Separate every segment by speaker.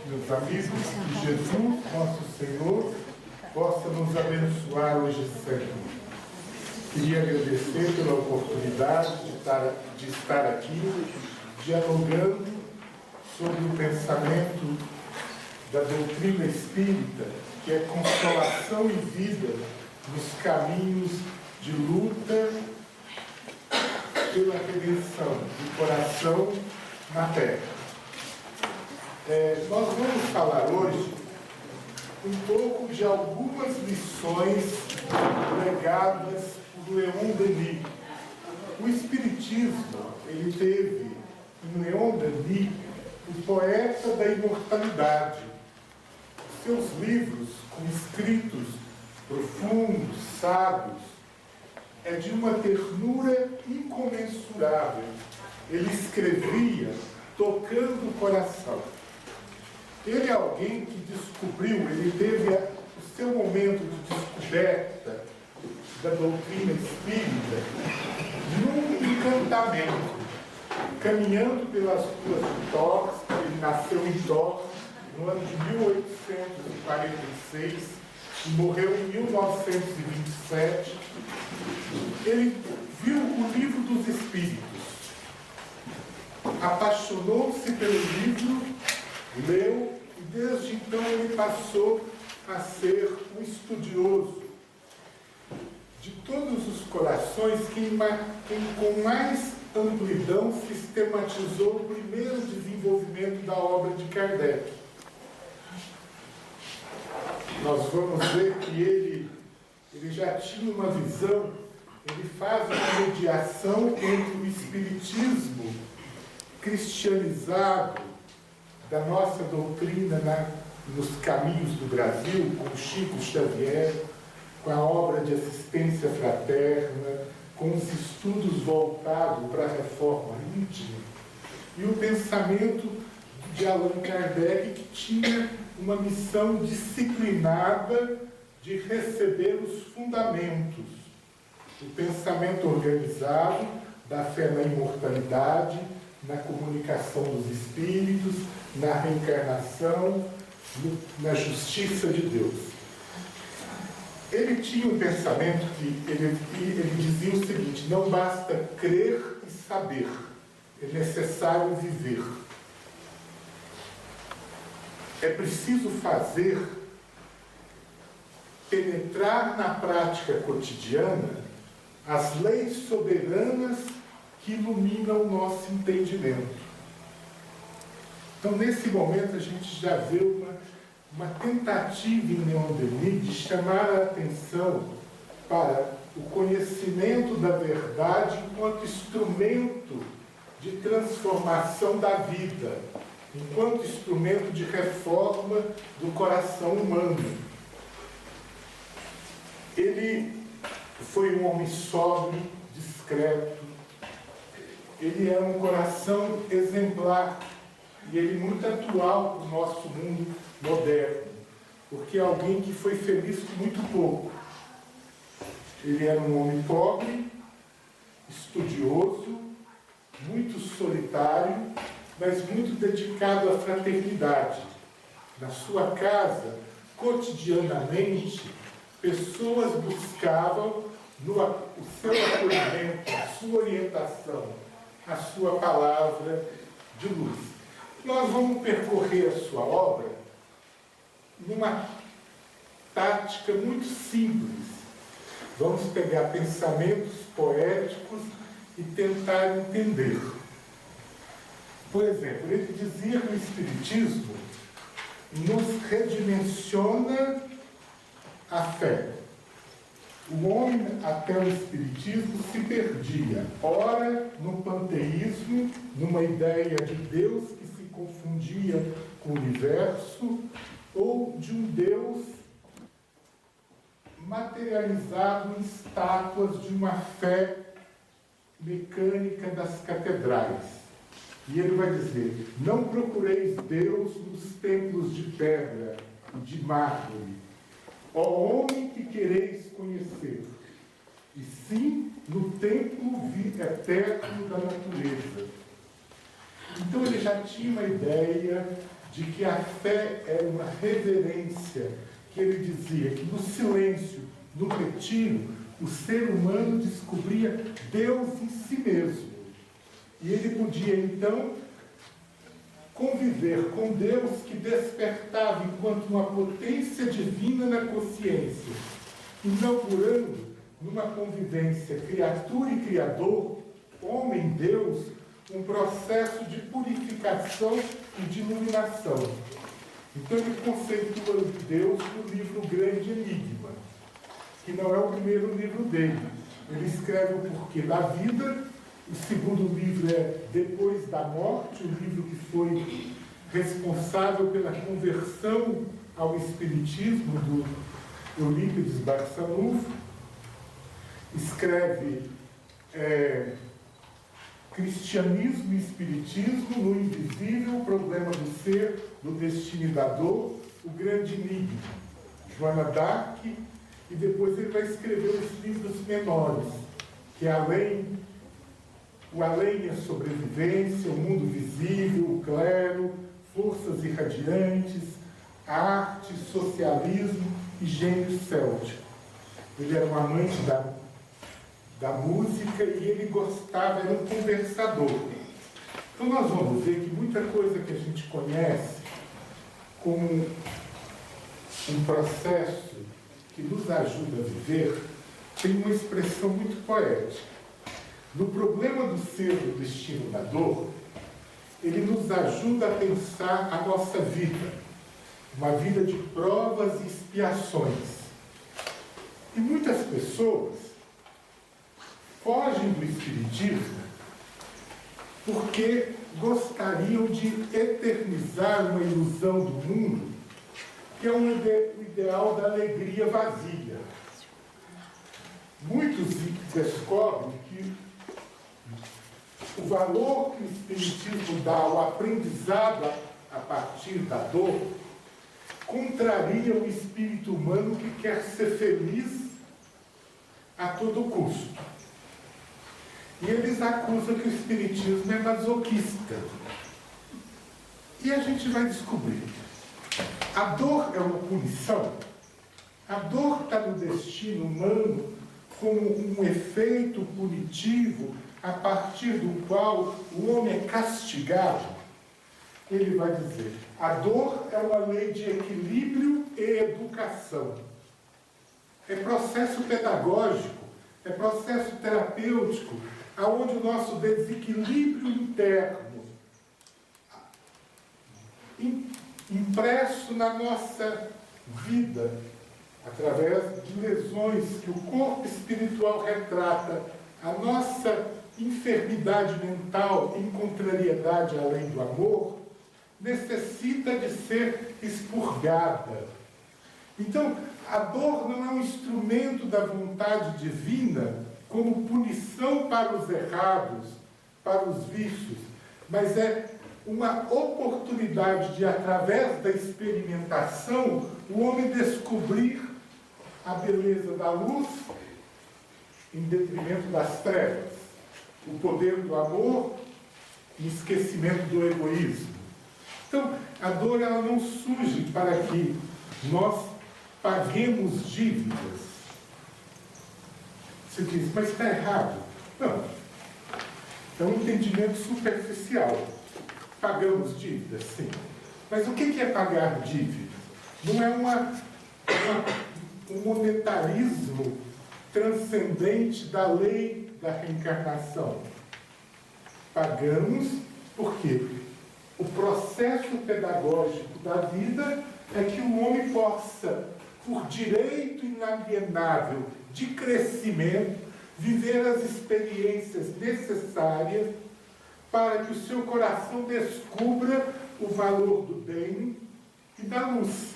Speaker 1: meus amigos, que Jesus, nosso Senhor, possa nos abençoar hoje e sempre. Queria agradecer pela oportunidade de estar aqui, dialogando sobre o pensamento da doutrina espírita, que é consolação e vida nos caminhos de luta pela redenção do coração na terra. Nós vamos falar hoje um pouco de algumas lições legadas por Leon Denis. O Espiritismo, ele teve em Leon Denis o poeta da imortalidade. Seus livros, com escritos profundos, sábios, é de uma ternura incomensurável. Ele escrevia tocando o coração. Ele é alguém que descobriu, ele teve o seu momento de descoberta da doutrina espírita num encantamento, caminhando pelas ruas de Torres. Ele nasceu em Torres no ano de 1846 e morreu em 1927. Ele viu o Livro dos Espíritos, apaixonou-se pelo livro, leu, e desde então ele passou a ser um estudioso de todos os corações, quem com mais amplidão sistematizou o primeiro desenvolvimento da obra de Kardec. Nós vamos ver que ele já tinha uma visão, ele faz uma mediação entre o espiritismo cristianizado da nossa doutrina nos caminhos do Brasil, com Chico Xavier, com a obra de assistência fraterna, com os estudos voltados para a reforma íntima, e o pensamento de Allan Kardec, que tinha uma missão disciplinada de receber os fundamentos, o pensamento organizado da fé na imortalidade, na comunicação dos espíritos, na reencarnação, na justiça de Deus. Ele tinha um pensamento que ele dizia o seguinte: não basta crer e saber, é necessário viver. É preciso fazer, penetrar na prática cotidiana as leis soberanas que iluminam o nosso entendimento. Então, nesse momento, a gente já vê uma tentativa em Leon Denis de chamar a atenção para o conhecimento da verdade enquanto instrumento de transformação da vida, enquanto instrumento de reforma do coração humano. Ele foi um homem sóbrio, discreto. Ele é um coração exemplar e ele muito atual para o nosso mundo moderno, porque é alguém que foi feliz com muito pouco. Ele era um homem pobre, estudioso, muito solitário, mas muito dedicado à fraternidade. Na sua casa, cotidianamente, pessoas buscavam o seu acolhimento, a sua orientação, a sua palavra de luz. Nós vamos percorrer a sua obra numa tática muito simples. Vamos pegar pensamentos poéticos e tentar entender. Por exemplo, ele dizia que o Espiritismo nos redimensiona a fé. O homem, até o Espiritismo, se perdia, ora no panteísmo, numa ideia de Deus que se confundia com o universo, ou de um Deus materializado em estátuas de uma fé mecânica das catedrais. E ele vai dizer: não procureis Deus nos templos de pedra e de mármore, ó homem que quereis conhecer, e sim no templo eterno da natureza. Então ele já tinha uma ideia de que a fé é uma reverência, que ele dizia que no silêncio, no retiro, o ser humano descobria Deus em si mesmo. E ele podia, então, conviver com Deus que despertava enquanto uma potência divina na consciência, inaugurando numa convivência criatura e criador, homem-Deus, um processo de purificação e de iluminação. Então ele conceitua Deus no livro Grande Enigma, que não é o primeiro livro dele. Ele escreve o Porquê da Vida. O segundo livro é Depois da Morte, o livro que foi responsável pela conversão ao Espiritismo do Eurípides Barçanufo. Escreve Cristianismo e Espiritismo no Invisível, o Problema do Ser, do Destino e da Dor, o Grande Enigma, Joana d'Arc, e depois ele vai escrever os livros menores, que é O Além e a Sobrevivência, O Mundo Visível, O Clero, Forças Irradiantes, Arte, Socialismo e Gênio Céltico. Ele era um amante da música e ele gostava, era um conversador. Então nós vamos ver que muita coisa que a gente conhece como um processo que nos ajuda a viver tem uma expressão muito poética. No Problema do Ser, do Destino e da Dor, ele nos ajuda a pensar a nossa vida, uma vida de provas e expiações. E muitas pessoas fogem do Espiritismo porque gostariam de eternizar uma ilusão do mundo, que é um ideal da alegria vazia. Muitos descobrem que o valor que o Espiritismo dá ao aprendizado a partir da dor contraria o espírito humano que quer ser feliz a todo custo. E eles acusam que o Espiritismo é masoquista. E a gente vai descobrir. A dor é uma punição. A dor está no destino humano como um efeito punitivo a partir do qual o homem é castigado. Ele vai dizer, a dor é uma lei de equilíbrio e educação. É processo pedagógico, é processo terapêutico, aonde o nosso desequilíbrio interno, impresso na nossa vida, através de lesões que o corpo espiritual retrata, a nossa enfermidade mental em contrariedade além do amor, necessita de ser expurgada. Então, a dor não é um instrumento da vontade divina como punição para os errados, para os vícios, mas é uma oportunidade de, através da experimentação, o homem descobrir a beleza da luz em detrimento das trevas, o poder do amor e esquecimento do egoísmo. Então, a dor ela não surge para que nós paguemos dívidas. Você diz, mas está errado. Não. É um entendimento superficial. Pagamos dívidas, sim. Mas o que é pagar dívida? Não é um monetarismo transcendente da lei da reencarnação. Pagamos porque o processo pedagógico da vida é que o homem possa, por direito inalienável de crescimento, viver as experiências necessárias para que o seu coração descubra o valor do bem e da luz.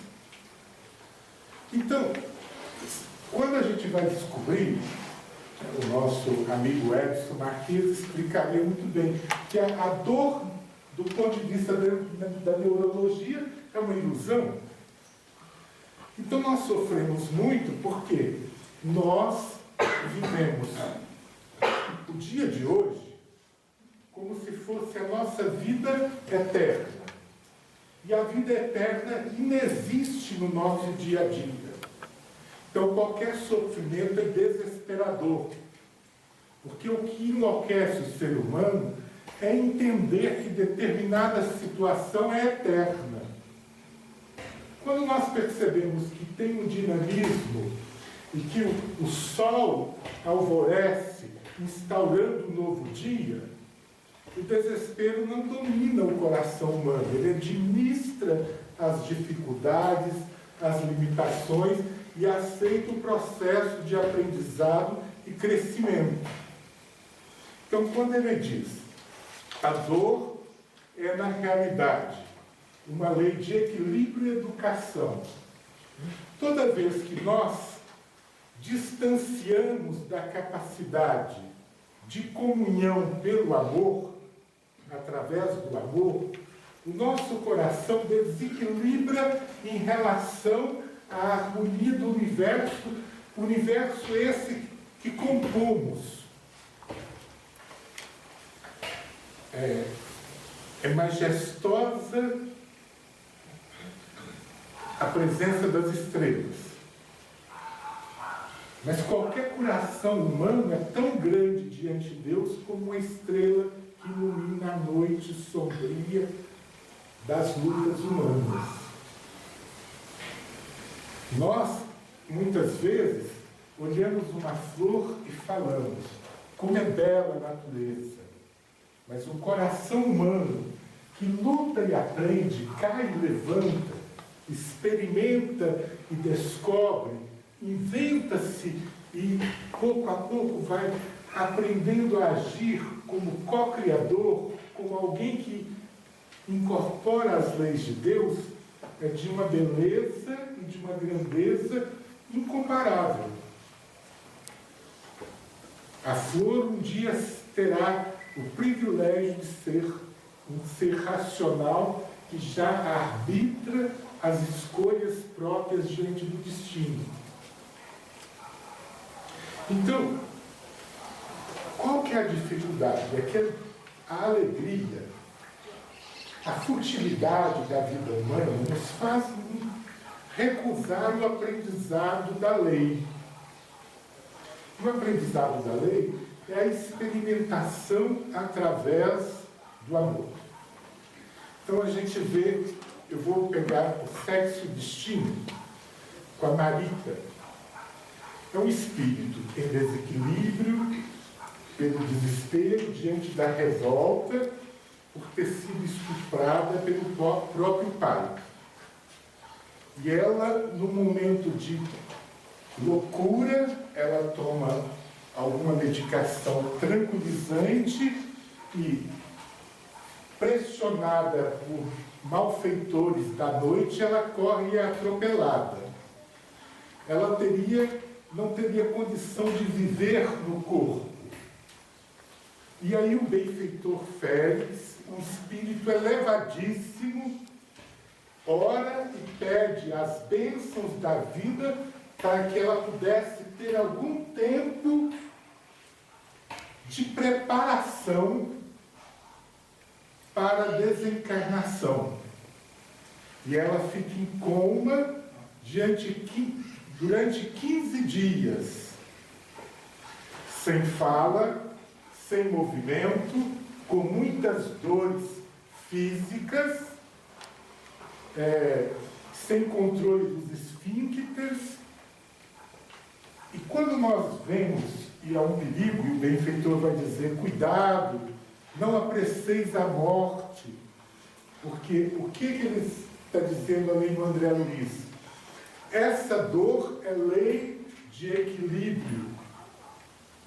Speaker 1: Então, quando a gente vai descobrir, o nosso amigo Edson Marques explicaria muito bem que a dor, do ponto de vista da neurologia, é uma ilusão. Então nós sofremos muito porque nós vivemos o dia de hoje como se fosse a nossa vida eterna. E a vida eterna inexiste no nosso dia a dia. Então, qualquer sofrimento é desesperador. Porque o que enlouquece o ser humano é entender que determinada situação é eterna. Quando nós percebemos que tem um dinamismo e que o sol alvorece, instaurando um novo dia, o desespero não domina o coração humano, ele administra as dificuldades, as limitações e aceita o processo de aprendizado e crescimento. Então, quando ele diz, a dor é, na realidade, uma lei de equilíbrio e educação. Toda vez que nós distanciamos da capacidade de comunhão pelo amor, através do amor, o nosso coração desequilibra em relação à harmonia do universo esse que compomos. É majestosa a presença das estrelas. Mas qualquer coração humano é tão grande diante de Deus como uma estrela que ilumina a noite sombria das lutas humanas. Nós, muitas vezes, olhamos uma flor e falamos, como é bela a natureza. Mas o coração humano, que luta e aprende, cai e levanta, experimenta e descobre, inventa-se e pouco a pouco vai aprendendo a agir como co-criador, como alguém que incorpora as leis de Deus, é de uma beleza e de uma grandeza incomparável. A flor um dia terá o privilégio de ser um ser racional que já arbitra as escolhas próprias diante do destino. Então, qual que é a dificuldade? É que a alegria, a futilidade da vida humana nos faz recusar o aprendizado da lei. O aprendizado da lei é a experimentação através do amor. Então a gente vê, eu vou pegar o sexo destino com a Marita. É um espírito em desequilíbrio, pelo desespero, diante da revolta, por ter sido estuprada pelo próprio pai. E ela, no momento de loucura, ela toma alguma medicação tranquilizante e, pressionada por malfeitores da noite, ela corre atropelada. Ela não teria condição de viver no corpo. E aí o benfeitor Félix, um espírito elevadíssimo, ora e pede as bênçãos da vida para que ela pudesse ter algum tempo de preparação para a desencarnação. E ela fica em coma durante 15 dias, sem fala, sem movimento, com muitas dores físicas, sem controle dos esfíncteres. E quando nós vemos, e há um perigo, e o benfeitor vai dizer, cuidado, não apreceis a morte, porque o que ele está dizendo ali no André Luiz? Essa dor é lei de equilíbrio.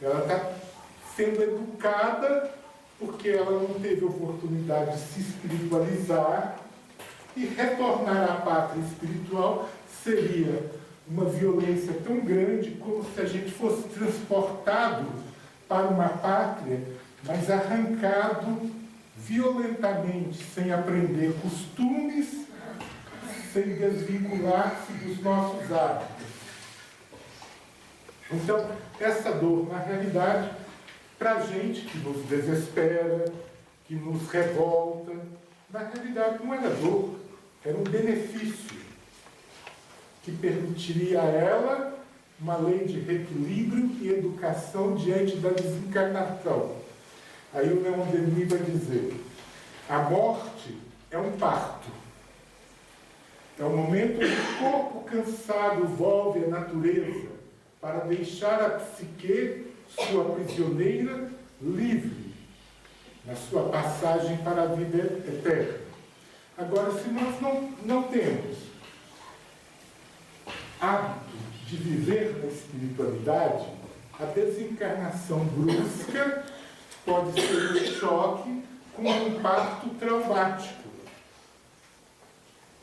Speaker 1: Ela está sendo educada porque ela não teve oportunidade de se espiritualizar, e retornar à pátria espiritual seria uma violência tão grande como se a gente fosse transportado para uma pátria, mas arrancado violentamente, sem aprender costumes, sem desvincular-se dos nossos hábitos. Então, essa dor, na realidade, para a gente que nos desespera, que nos revolta, na realidade não era dor, era um benefício que permitiria a ela uma lei de reequilíbrio e educação diante da desencarnação. Aí o Leon Denis vai dizer: a morte é um parto. É o momento em que o corpo cansado volve à natureza para deixar a psique, sua prisioneira, livre na sua passagem para a vida eterna. Agora, se nós não temos hábito de viver na espiritualidade, a desencarnação brusca pode ser um choque com um parto traumático.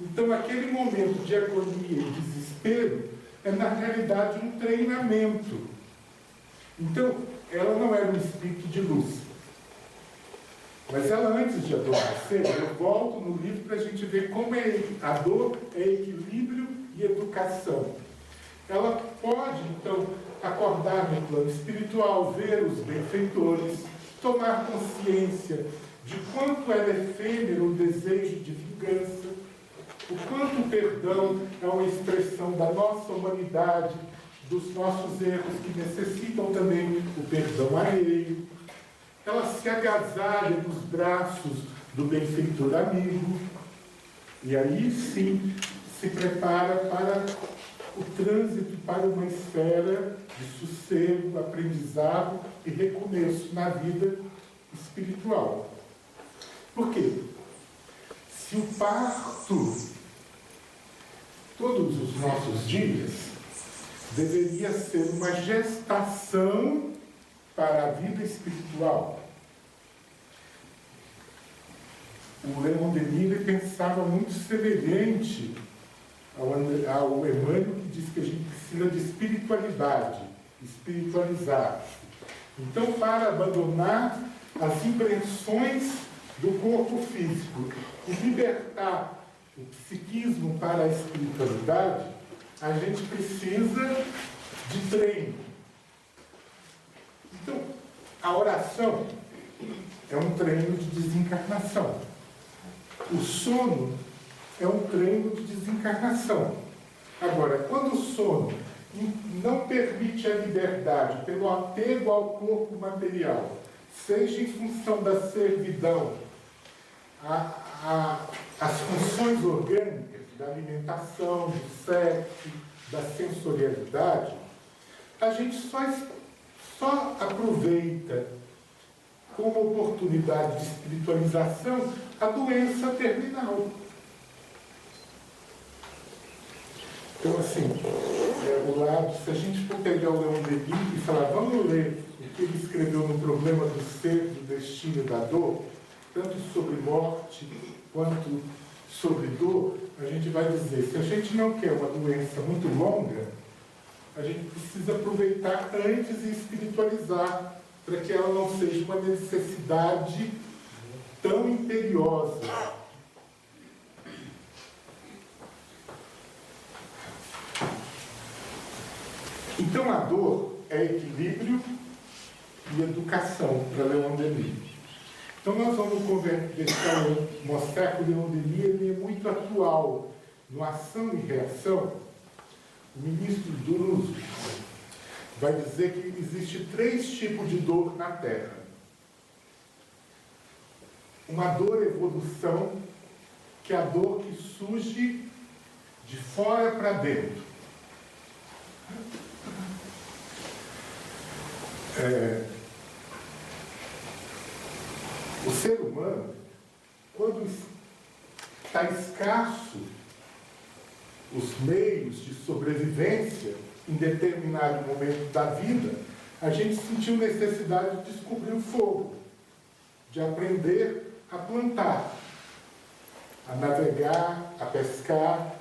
Speaker 1: Então, aquele momento de agonia e desespero é, na realidade, um treinamento. Então, ela não era um espírito de luz. Mas ela, antes de adormecer, eu volto no livro para a gente ver como a dor é equilíbrio e educação. Ela pode, então, acordar no plano espiritual, ver os benfeitores, tomar consciência de quanto é efêmero o desejo de vingança, o quanto o perdão é uma expressão da nossa humanidade, dos nossos erros que necessitam também o perdão alheio. Ela se agasalha nos braços do benfeitor amigo e aí sim se prepara para o trânsito para uma esfera de sossego, aprendizado e recomeço na vida espiritual. Por quê? Se o parto, todos os nossos dias, deveria ser uma gestação para a vida espiritual. O Leon Denis pensava muito semelhante ao Emmanuel, que diz que a gente precisa de espiritualidade, espiritualizar. Então, para abandonar as impressões do corpo físico e libertar o psiquismo para a espiritualidade, a gente precisa de treino. Então, a oração é um treino de desencarnação. O sono é um treino de desencarnação. Agora, quando o sono não permite a liberdade pelo apego ao corpo material, seja em função da servidão, as funções orgânicas, da alimentação, do sexo, da sensorialidade, a gente só aproveita como oportunidade de espiritualização a doença terminal. Então, assim, o lado, se a gente for pegar o Leon Denis e falar, vamos ler o que ele escreveu no Problema do Ser, do Destino e da Dor, tanto sobre morte quanto sobre dor, a gente vai dizer, se a gente não quer uma doença muito longa, a gente precisa aproveitar antes e espiritualizar, para que ela não seja uma necessidade tão imperiosa. Então a dor é equilíbrio e educação para Leon Denis. Então nós vamos mostrar que o Leon Denis ele é muito atual no Ação e Reação. O ministro Duruso vai dizer que existe 3 tipos de dor na Terra. Uma dor evolução, que é a dor que surge de fora para dentro. O ser humano, quando está escasso os meios de sobrevivência em determinado momento da vida, a gente sentiu necessidade de descobrir o fogo, de aprender a plantar, a navegar, a pescar.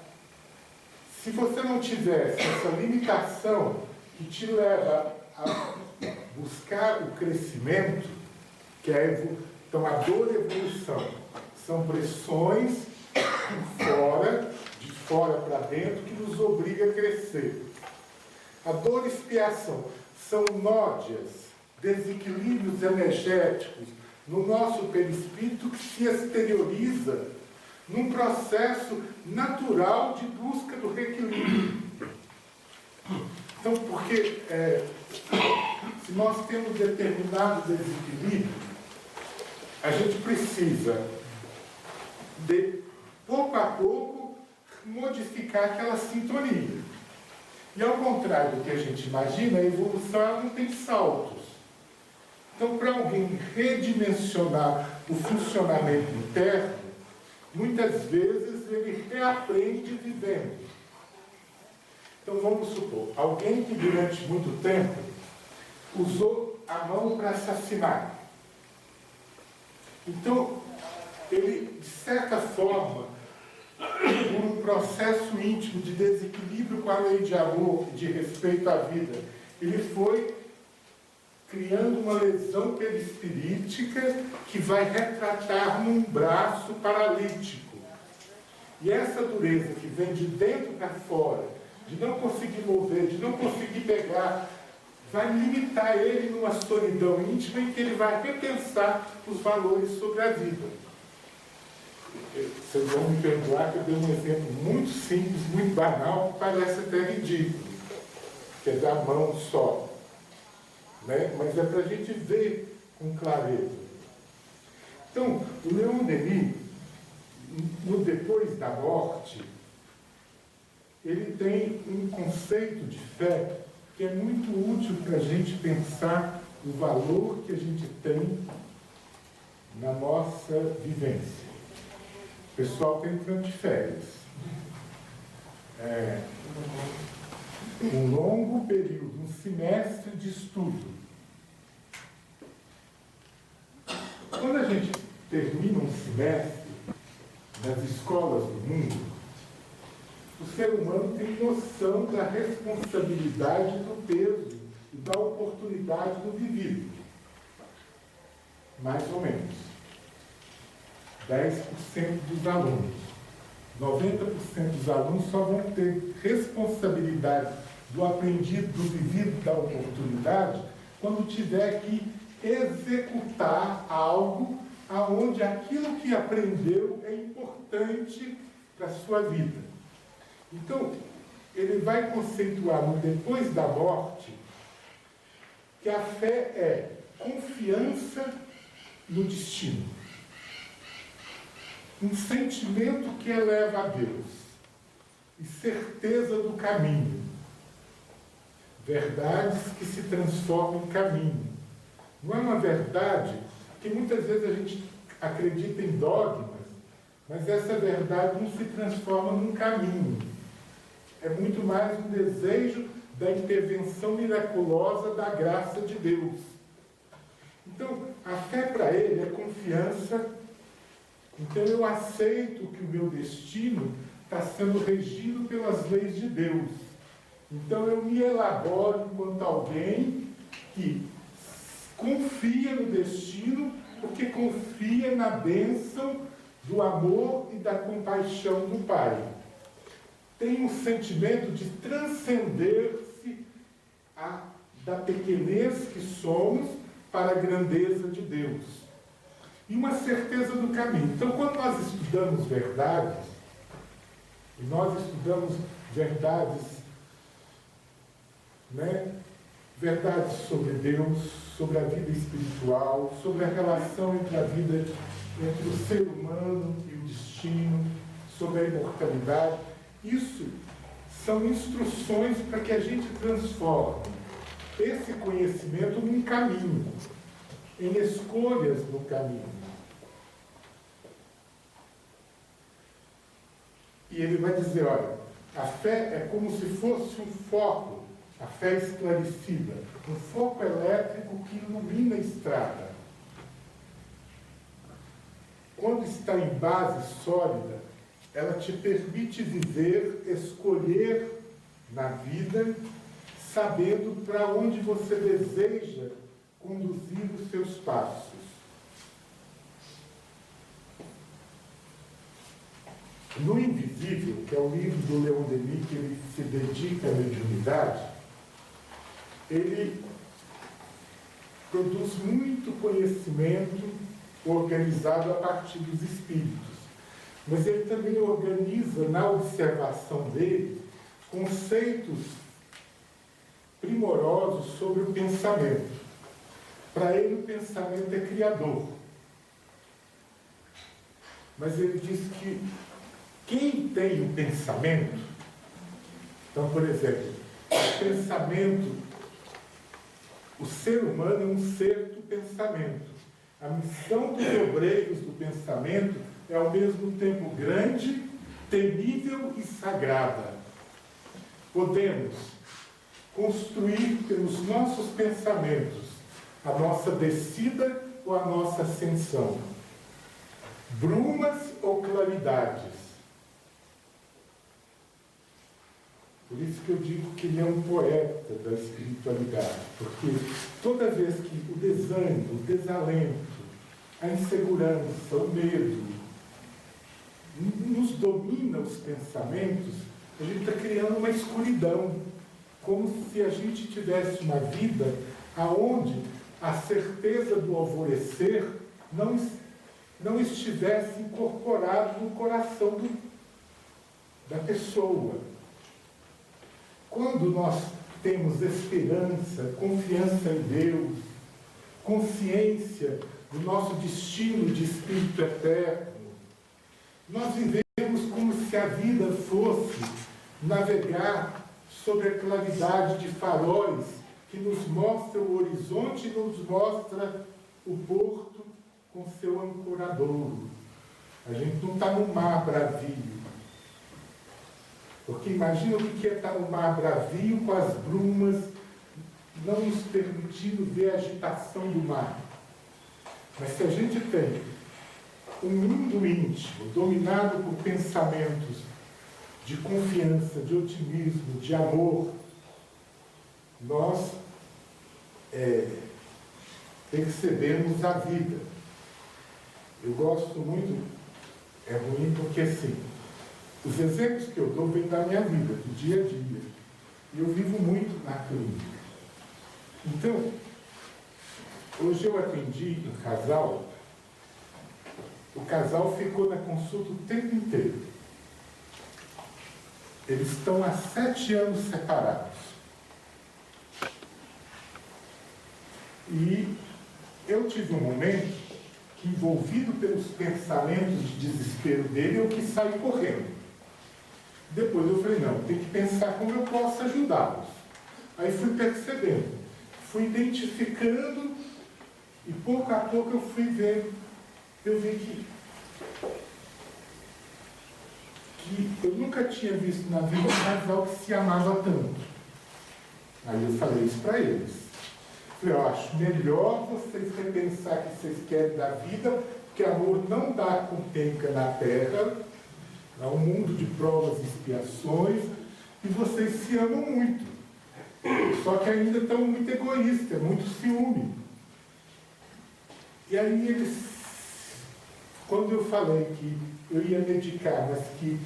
Speaker 1: Se você não tivesse essa limitação que te leva a buscar o crescimento, que é então a dor e a evolução, são pressões de fora para dentro, que nos obriga a crescer. A dor e expiação são nódias, desequilíbrios energéticos no nosso perispírito que se exterioriza num processo natural de busca do reequilíbrio. Então, porque se nós temos determinado desequilíbrio, a gente precisa de, pouco a pouco, modificar aquela sintonia. E ao contrário do que a gente imagina, a evolução ela não tem saltos. Então, para alguém redimensionar o funcionamento interno, muitas vezes ele reaprende vivendo. Então, vamos supor, alguém que durante muito tempo usou a mão para assassinar. Então, ele, de certa forma, por um processo íntimo de desequilíbrio com a lei de amor, de respeito à vida, ele foi criando uma lesão perispirítica que vai retratar num braço paralítico. E essa dureza que vem de dentro para fora, de não conseguir mover, de não conseguir pegar, vai limitar ele numa solidão íntima em que ele vai repensar os valores sobre a vida. Vocês vão me perdoar que eu dei um exemplo muito simples, muito banal, que parece até ridículo, que é da mão só. Né? Mas é para a gente ver com clareza. Então, o Leon Denis, no Depois da Morte, ele tem um conceito de fé que é muito útil para a gente pensar o valor que a gente tem na nossa vivência. O pessoal está entrando de férias. Um longo período, um semestre de estudo. Quando a gente termina um semestre nas escolas do mundo, o ser humano tem noção da responsabilidade do peso e da oportunidade do vivido. Mais ou menos. 10% dos alunos. 90% dos alunos só vão ter responsabilidade do aprendido, do vivido, da oportunidade, quando tiver que executar algo aonde aquilo que aprendeu é importante para a sua vida. Então, ele vai conceituar no depois da morte que a fé é confiança no destino. Um sentimento que eleva a Deus e certeza do caminho. Verdades que se transformam em caminho. Não é uma verdade que muitas vezes a gente acredita em dogmas, mas essa verdade não se transforma num caminho. É muito mais um desejo da intervenção miraculosa da graça de Deus. Então, a fé para ele é confiança. Então, eu aceito que o meu destino está sendo regido pelas leis de Deus. Então, eu me elaboro enquanto alguém que confia no destino, porque confia na bênção do amor e da compaixão do Pai. Tem um sentimento de transcender-se da pequenez que somos para a grandeza de Deus. E uma certeza do caminho. Então, quando nós estudamos verdades, e nós estudamos verdades, né? Verdades sobre Deus, sobre a vida espiritual, sobre a relação entre a vida, entre o ser humano e o destino, sobre a imortalidade. Isso são instruções para que a gente transforme esse conhecimento num caminho, em escolhas no caminho. E ele vai dizer, olha, a fé é como se fosse um foco, a fé esclarecida, um foco elétrico que ilumina a estrada. Quando está em base sólida, ela te permite viver, escolher na vida, sabendo para onde você deseja conduzir os seus passos. No Invisível, que é o livro do Leon Denis, que ele se dedica à mediunidade, ele produz muito conhecimento organizado a partir dos espíritos. mas ele também organiza na observação dele conceitos primorosos sobre o pensamento. Para ele, o pensamento é criador. Mas ele diz que quem tem o pensamento, então, por exemplo, o pensamento, o ser humano é um ser do pensamento. A missão dos obreiros do pensamento é ao mesmo tempo grande, temível e sagrada. Podemos construir pelos nossos pensamentos a nossa descida ou a nossa ascensão, brumas ou claridades. Por isso que eu digo que ele é um poeta da espiritualidade, porque toda vez que o desânimo, o desalento, a insegurança, o medo nos domina os pensamentos, a gente está criando uma escuridão, como se a gente tivesse uma vida aonde a certeza do alvorecer não estivesse incorporado no coração da pessoa. Quando nós temos esperança, confiança em Deus, consciência do nosso destino de espírito eterno, nós vivemos como se a vida fosse navegar sobre a claridade de faróis que nos mostra o horizonte e nos mostra o porto com seu ancoradouro. A gente não está no mar bravio. Porque imagina o que é estar no mar bravio com as brumas não nos permitindo ver a agitação do mar. Mas se a gente tem um mundo íntimo dominado por pensamentos de confiança, de otimismo, de amor, nós percebemos a vida. Eu gosto muito, é ruim porque assim, os exemplos que eu dou vêm da minha vida, do dia a dia. E eu vivo muito na clínica. Então, hoje eu atendi um casal, o casal ficou na consulta o tempo inteiro. Eles estão há 7 anos separados. E eu tive um momento que, envolvido pelos pensamentos de desespero dele, eu quis sair correndo. Depois eu falei, não, tem que pensar como eu posso ajudá-los. Aí fui percebendo, fui identificando e pouco a pouco eu fui vendo, eu vi que eu nunca tinha visto na vida um casal que se amava tanto. Aí eu falei isso para eles. Falei, eu acho melhor vocês repensar o que vocês querem da vida, porque amor não dá com penca na terra, é um mundo de provas e expiações, e vocês se amam muito. Só que ainda estão muito egoístas, muito ciúme. E aí eles, quando eu falei que eu ia medicar, mas que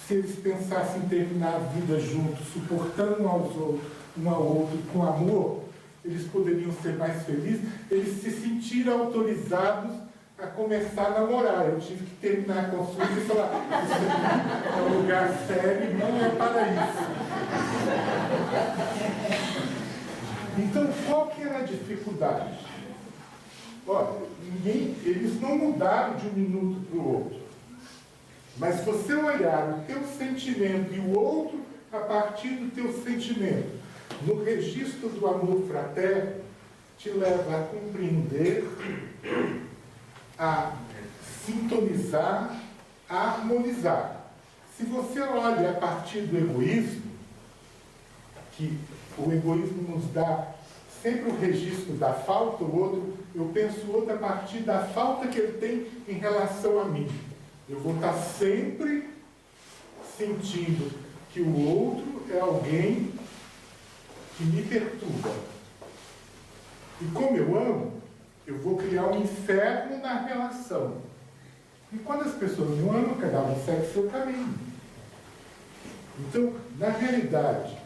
Speaker 1: se eles pensassem em terminar a vida juntos, suportando um ao outro com amor, eles poderiam ser mais felizes, eles se sentiram autorizados a começar a namorar. Eu tive que terminar a consulta e falar, isso aqui é um lugar sério, não é para isso. Então, qual que era a dificuldade? Olha, eles não mudaram de um minuto para o outro. Mas você olhar o teu sentimento e o outro a partir do teu sentimento, no registro do amor fraterno, te leva a compreender, a sintonizar, a harmonizar. Se você olha a partir do egoísmo, que o egoísmo nos dá sempre o registro da falta, o outro, eu penso o outro a partir da falta que ele tem em relação a mim. Eu vou estar sempre sentindo que o outro é alguém que me perturba. E como eu amo, eu vou criar um inferno na relação. E quando as pessoas não amam, cada um segue seu caminho. Então, na realidade,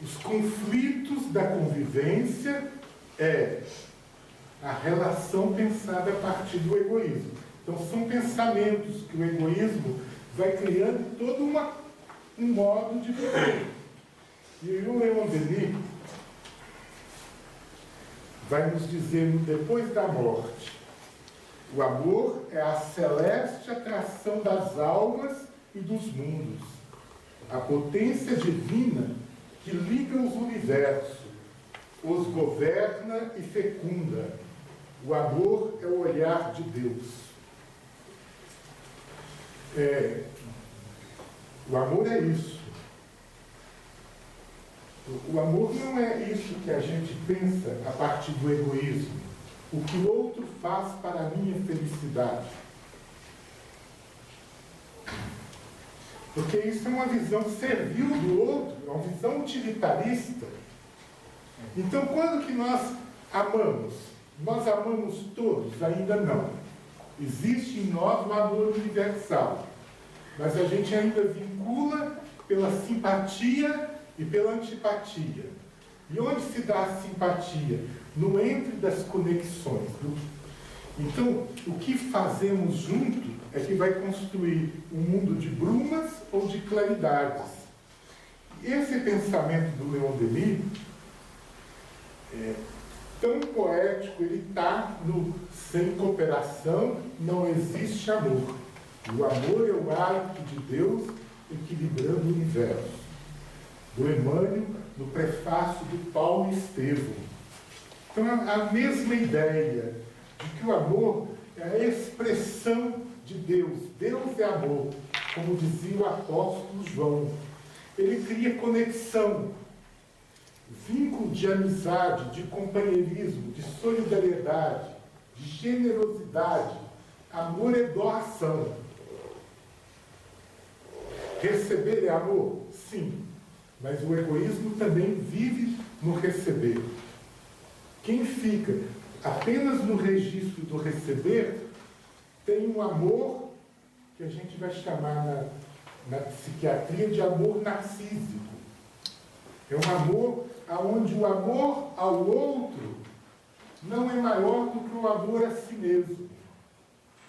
Speaker 1: os conflitos da convivência é a relação pensada a partir do egoísmo. Então, são pensamentos que o egoísmo vai criando todo um modo de viver. E o Leon Denis vai nos dizer, depois da morte, o amor é a celeste atração das almas e dos mundos, a potência divina que liga os universos, os governa e fecunda. O amor é o olhar de Deus. O amor é isso. O amor não é isso que a gente pensa a partir do egoísmo. O que o outro faz para a minha felicidade. Porque isso é uma visão servil do outro, é uma visão utilitarista. Então, quando que nós amamos? Nós amamos todos? Ainda não. Existe em nós um amor universal. Mas a gente ainda vincula pela simpatia e pela antipatia. E onde se dá a simpatia? No entre das conexões. Então, o que fazemos junto é que vai construir um mundo de brumas ou de claridades. Esse pensamento do Leon Denis tão poético, ele está no sem cooperação não existe amor. O amor é o hálito de Deus equilibrando o universo. Do Emmanuel, no prefácio do Paulo Estevão. Então, a mesma ideia de que o amor é a expressão de Deus. Deus é amor, como dizia o apóstolo João. Ele cria conexão, vínculo de amizade, de companheirismo, de solidariedade, de generosidade. Amor é doação. Receber é amor? Sim. Mas o egoísmo também vive no receber. Quem fica apenas no registro do receber tem um amor que a gente vai chamar na psiquiatria de amor narcísico. É um amor onde o amor ao outro não é maior do que o amor a si mesmo.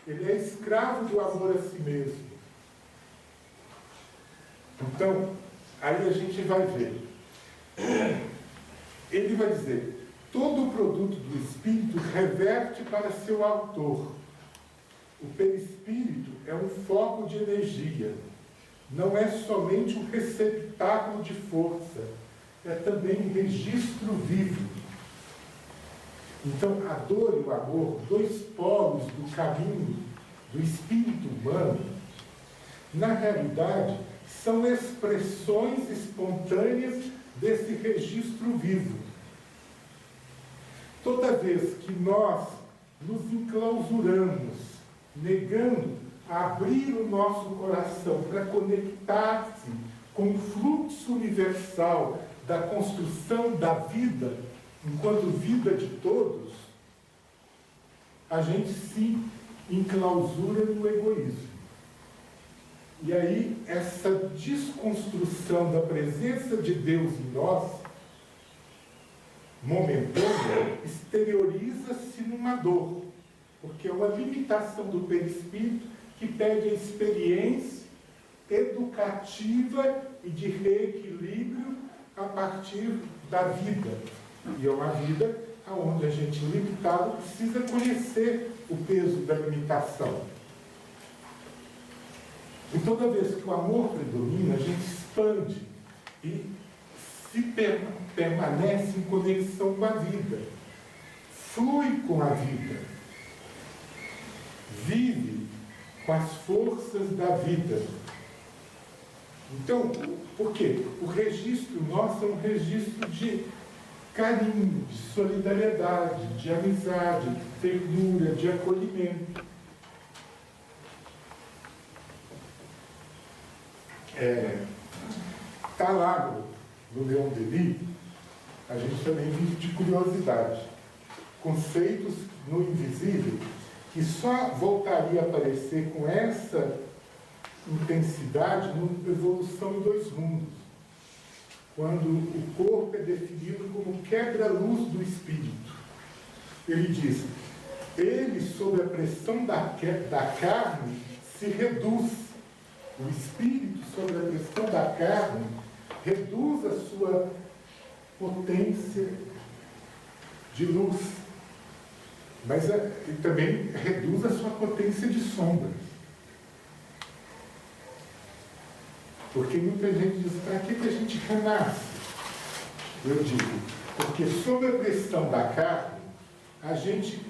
Speaker 1: Ele é escravo do amor a si mesmo. Então, aí a gente vai ver. Ele vai dizer, todo o produto do espírito reverte para seu autor. O perispírito é um foco de energia. Não é somente um receptáculo de força, é também um registro vivo. Então, a dor e o amor, dois polos do caminho do espírito humano, na realidade, são expressões espontâneas desse registro vivo. Toda vez que nós nos enclausuramos, negando a abrir o nosso coração para conectar-se com o fluxo universal da construção da vida, enquanto vida de todos, a gente se enclausura no egoísmo. E aí, essa desconstrução da presença de Deus em nós, momentânea, exterioriza-se numa dor, porque é uma limitação do perispírito que pede a experiência educativa e de reequilíbrio a partir da vida. E é uma vida onde a gente limitado precisa conhecer o peso da limitação. E toda vez que o amor predomina, a gente expande e se permanece em conexão com a vida, flui com a vida, vive com as forças da vida. Então, por quê? O registro nosso é um registro de carinho, de solidariedade, de amizade, de ternura, de acolhimento. Está lá no Leon Denis, a gente também vive de curiosidade. Conceitos no invisível que só voltaria a aparecer com essa intensidade na evolução em dois mundos. Quando o corpo é definido como quebra-luz do espírito. Ele diz, ele, sob a pressão da carne, se reduz o espírito, sob a pressão da carne, reduz a sua potência de luz, mas ele também reduz a sua potência de sombras. Porque muita gente diz, para que a gente renasce? Eu digo, porque sob a pressão da carne, a gente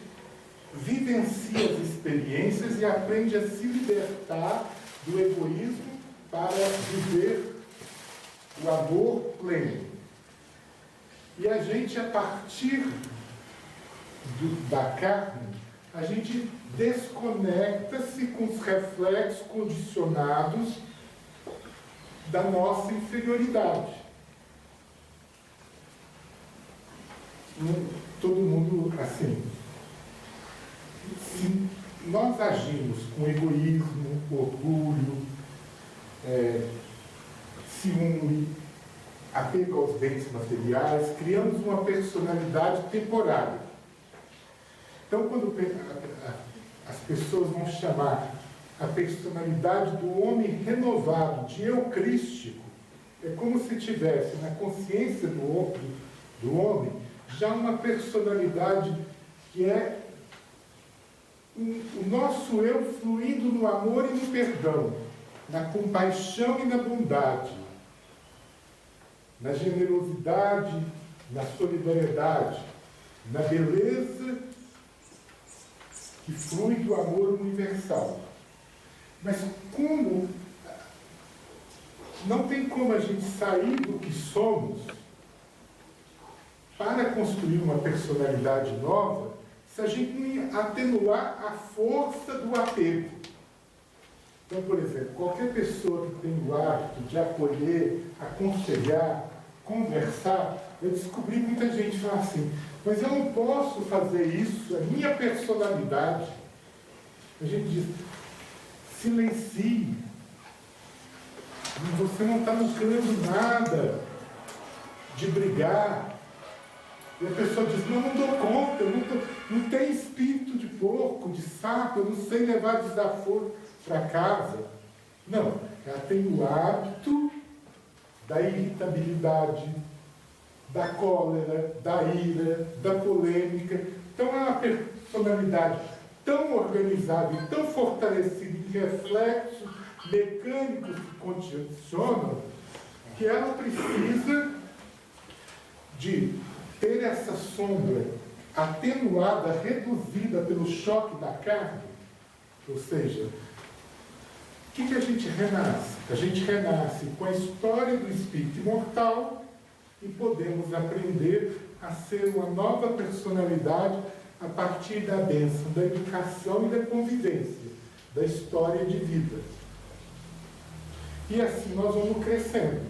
Speaker 1: vivencia as experiências e aprende a se libertar do egoísmo para viver o amor pleno. E a gente, a partir da carne, a gente desconecta-se com os reflexos condicionados da nossa inferioridade. Todo mundo, assim, se nós agimos com egoísmo, orgulho, ciúme, apego aos bens materiais, criamos uma personalidade temporária. Então, quando as pessoas vão chamar a personalidade do homem renovado de eu crístico, é como se tivesse na consciência do homem já uma personalidade que é o nosso eu fluindo no amor e no perdão, na compaixão e na bondade, na generosidade, na solidariedade, na beleza que flui do amor universal. Mas como não tem como a gente sair do que somos para construir uma personalidade nova se a gente não atenuar a força do apego. Então, por exemplo, qualquer pessoa que tem o hábito de acolher, aconselhar, conversar, eu descobri muita gente falar assim, mas eu não posso fazer isso, é minha personalidade. A gente diz, silencie. Você não está lucrando nada de brigar. E a pessoa diz, não dou conta, não tem espírito de porco, de sapo, eu não sei levar desaforo para casa. Não, ela tem o hábito da irritabilidade, da cólera, da ira, da polêmica. Então é uma personalidade tão organizada e tão fortalecida em reflexos mecânicos que condicionam, que ela precisa de ter essa sombra atenuada, reduzida pelo choque da carne. Ou seja, o que a gente renasce? A gente renasce com a história do espírito imortal e podemos aprender a ser uma nova personalidade a partir da bênção da educação e da convivência, da história de vida. E assim nós vamos crescendo.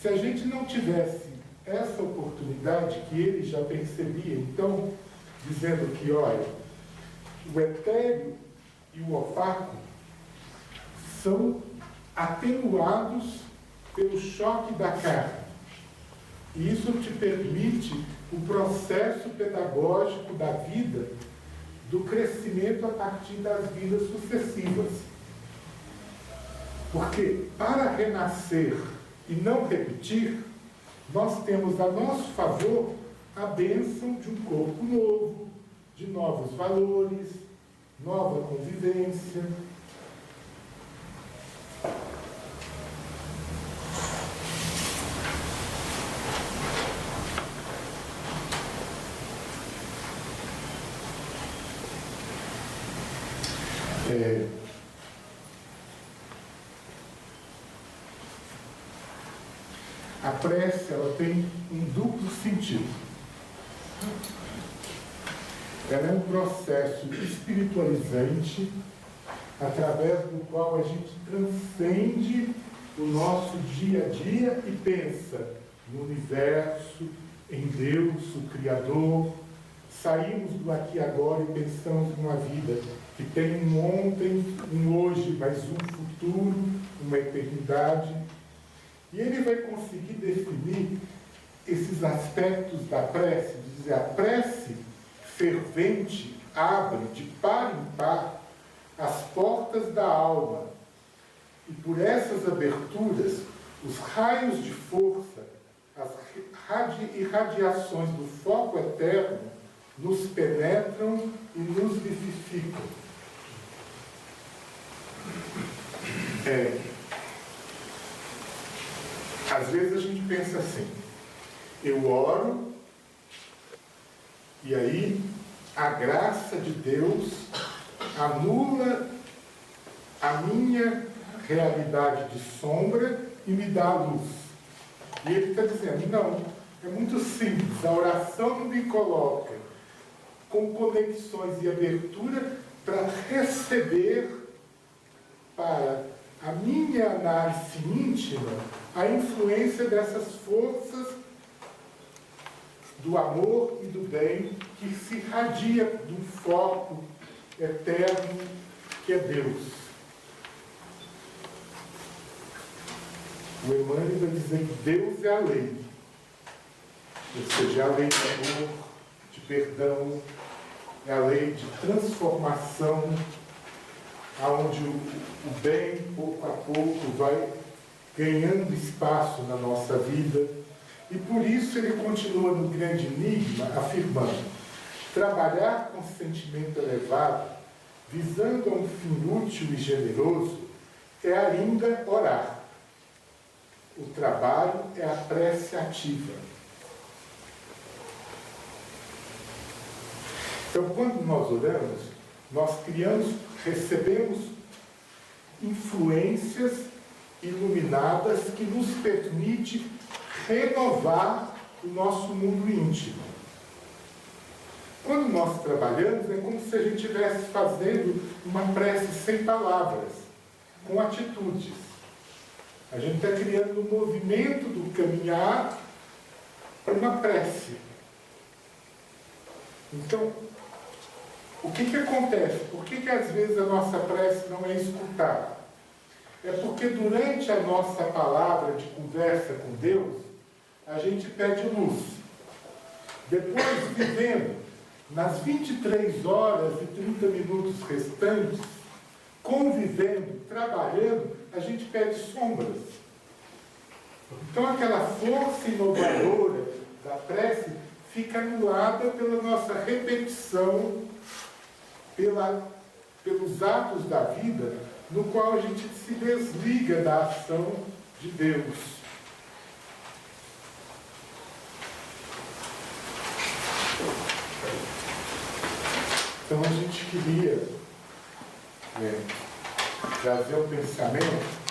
Speaker 1: Se a gente não tivesse essa oportunidade que ele já percebia, então, dizendo que, olha, o etéreo e o opaco são atenuados pelo choque da carne. E isso te permite o processo pedagógico da vida, do crescimento a partir das vidas sucessivas. Porque, para renascer e não repetir, nós temos a nosso favor a bênção de um corpo novo, de novos valores, nova convivência. A prece, ela tem um duplo sentido. Ela é um processo espiritualizante através do qual a gente transcende o nosso dia a dia e pensa no universo, em Deus, o Criador. Saímos do aqui e agora e pensamos numa vida que tem um ontem, um hoje, mas um futuro, uma eternidade. E ele vai conseguir definir esses aspectos da prece, dizer, a prece fervente abre de par em par as portas da alma E por essas aberturas, os raios de força, as irradiações do foco eterno nos penetram e nos vivificam. Às vezes a gente pensa assim, eu oro, e aí a graça de Deus anula a minha realidade de sombra e me dá a luz. E ele está dizendo, não, é muito simples, a oração me coloca com conexões e abertura para receber para a minha análise íntima a influência dessas forças do amor e do bem que se irradia do foco eterno que é Deus. O Emmanuel vai dizer que Deus é a lei, ou seja, é a lei de amor, de perdão, é a lei de transformação, onde o bem, pouco a pouco, vai ganhando espaço na nossa vida. E por isso ele continua no grande enigma, afirmando: trabalhar com sentimento elevado, visando a um fim útil e generoso, é ainda orar. O trabalho é a prece ativa. Então, quando nós oramos, nós recebemos influências iluminadas que nos permitem renovar o nosso mundo íntimo. Quando nós trabalhamos, é como se a gente estivesse fazendo uma prece sem palavras, com atitudes. A gente está criando um movimento do caminhar para uma prece. Então, o que acontece? Por que às vezes a nossa prece não é escutada? É porque durante a nossa palavra de conversa com Deus, a gente pede luz. Depois, vivendo nas 23 horas e 30 minutos restantes, convivendo, trabalhando, a gente pede sombras. Então aquela força inovadora da prece fica anulada pela nossa repetição, pelos atos da vida, no qual a gente se desliga da ação de Deus. Então a gente queria trazer um pensamento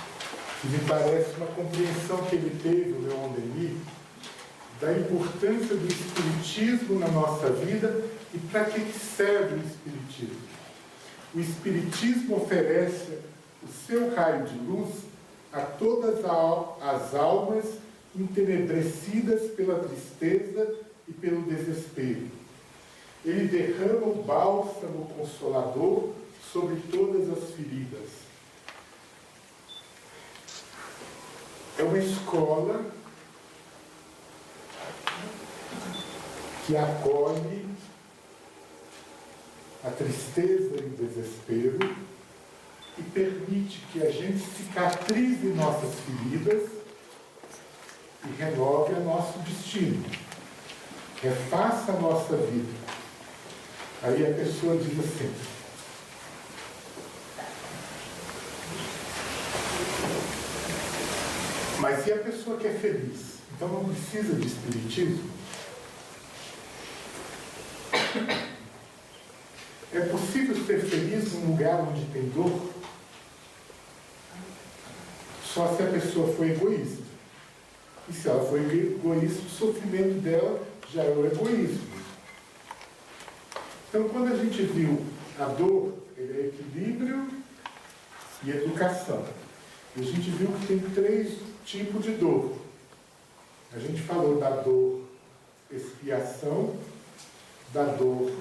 Speaker 1: que me parece uma compreensão que ele teve, o Leon Denis, da importância do Espiritismo na nossa vida e para que serve o Espiritismo. O Espiritismo oferece o seu raio de luz a todas as almas entenebrecidas pela tristeza e pelo desespero. Ele derrama o bálsamo consolador sobre todas as feridas. É uma escola que acolhe a tristeza e o desespero e permite que a gente cicatrize nossas feridas e renove o nosso destino, refaça a nossa vida. Aí a pessoa diz assim: mas e a pessoa que é feliz? Então não precisa de espiritismo? É possível ser feliz num lugar onde tem dor? Só se a pessoa for egoísta. E se ela for egoísta, o sofrimento dela já é o egoísmo. Então, quando a gente viu a dor, ele é equilíbrio e educação. E a gente viu que tem 3 tipos de dor. A gente falou da dor expiação, da dor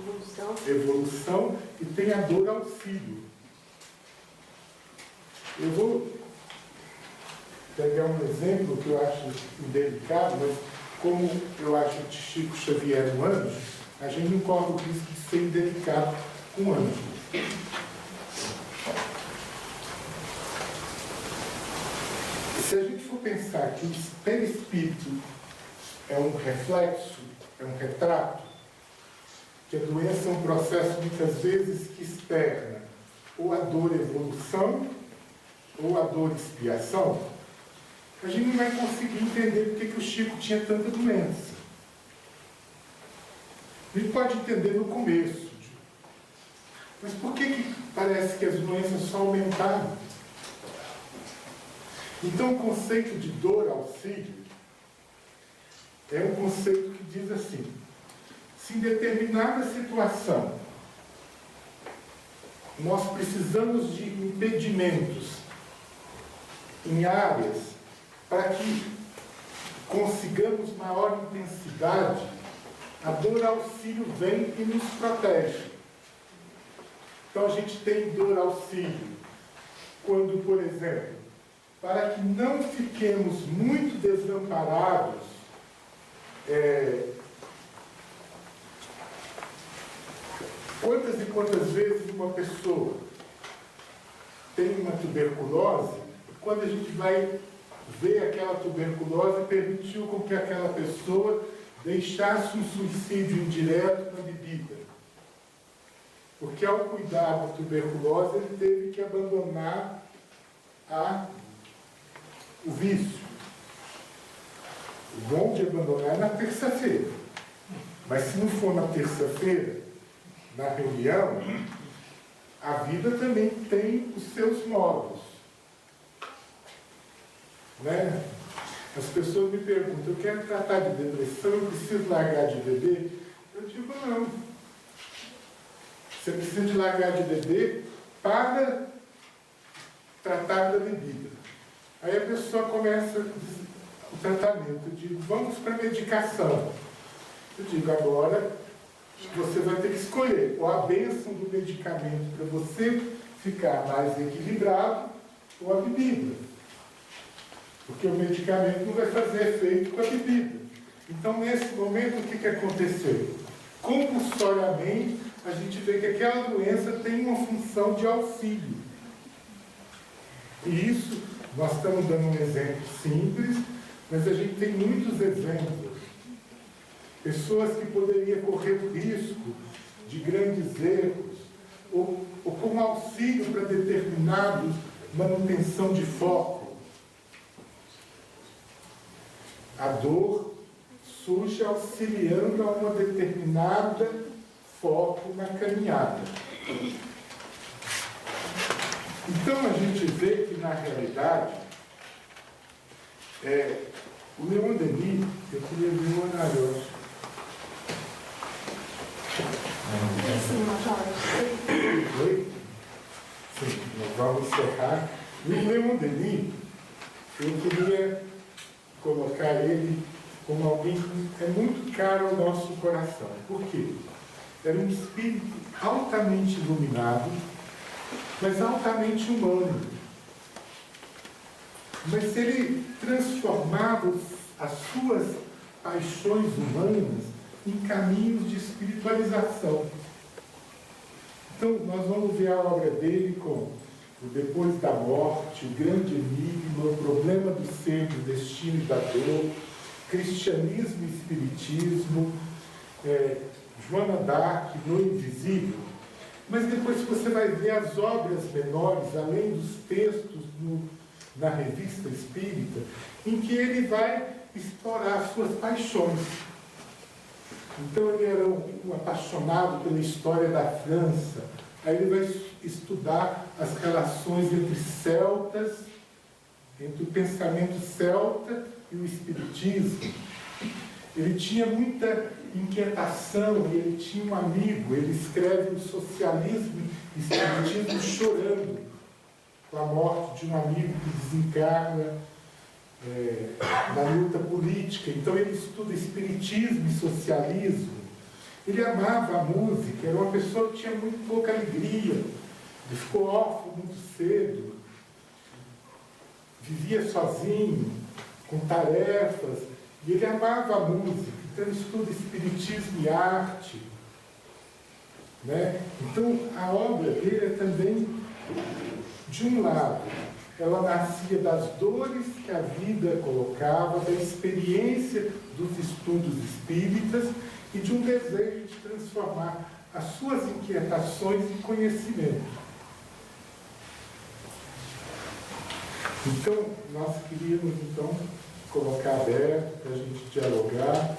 Speaker 1: evolução e tem a dor auxílio. Eu vou pegar um exemplo que eu acho indelicado, mas como eu acho que Chico Xavier um anjo, a gente não corre o risco de ser indelicado com anjo. Se a gente for pensar que o perispírito é um reflexo, é um retrato, que a doença é um processo muitas vezes que externa ou a dor evolução ou a dor expiação, a gente não vai conseguir entender por que o Chico tinha tanta doença. A gente pode entender no começo, mas por que parece que as doenças só aumentaram? Então o conceito de dor-auxílio é um conceito que diz assim: se em determinada situação nós precisamos de impedimentos em áreas para que consigamos maior intensidade, a dor-auxílio vem e nos protege. Então a gente tem dor-auxílio quando, por exemplo, para que não fiquemos muito desamparados, quantas e quantas vezes uma pessoa tem uma tuberculose, e quando a gente vai ver aquela tuberculose, permitiu com que aquela pessoa deixasse um suicídio indireto na bebida. Porque ao cuidar da tuberculose, ele teve que abandonar o vício. O bom de abandonar é na terça-feira. Mas se não for na terça-feira, na reunião, a vida também tem os seus modos. Né? As pessoas me perguntam: eu quero tratar de depressão, eu preciso largar de beber? Eu digo: não. Você precisa de largar de beber para tratar da bebida. Aí a pessoa começa o tratamento. Eu digo: vamos para a medicação. Eu digo: agora você vai ter que escolher ou a bênção do medicamento para você ficar mais equilibrado, ou a bebida. Porque o medicamento não vai fazer efeito com a bebida. Então, nesse momento, o que aconteceu? Compulsoriamente, a gente vê que aquela doença tem uma função de auxílio. E isso, nós estamos dando um exemplo simples, mas a gente tem muitos exemplos. Pessoas que poderiam correr o risco de grandes erros, ou como auxílio para determinados manutenção de foco. A dor surge auxiliando a uma determinada foco na caminhada. Então a gente vê que na realidade o Leon Denis, eu queria ver o horário. Oi? Sim, nós vamos encerrar. O Leon Denis, eu queria colocar ele como alguém que é muito caro ao nosso coração. Por quê? Era um espírito altamente iluminado, mas altamente humano. Mas ele transformava as suas paixões humanas em caminhos de espiritualização. Então, nós vamos ver a obra dele com o Depois da Morte, o Grande Enigma, o Problema do Ser, do Destino e da Dor, Cristianismo e Espiritismo, Joana d'Arc, No Invisível. Mas depois você vai ver as obras menores, além dos textos na Revista Espírita, em que ele vai explorar suas paixões. Então ele era um apaixonado pela história da França. Aí ele vai estudar as relações entre celtas, entre o pensamento celta e o espiritismo. Ele tinha muita inquietação e ele tinha um amigo. Ele escreve o Socialismo e Espiritismo chorando com a morte de um amigo que desencarna na luta política. Então ele estuda espiritismo e socialismo. Ele amava a música, era uma pessoa que tinha muito pouca alegria. Ele ficou órfão muito cedo, vivia sozinho, com tarefas, e ele amava a música. Então ele estuda espiritismo e arte. Né? Então a obra dele é também, de um lado, ela nascia das dores que a vida colocava, da experiência dos estudos espíritas e de um desejo de transformar as suas inquietações em conhecimento. Então, nós queríamos, colocar aberto para a gente dialogar.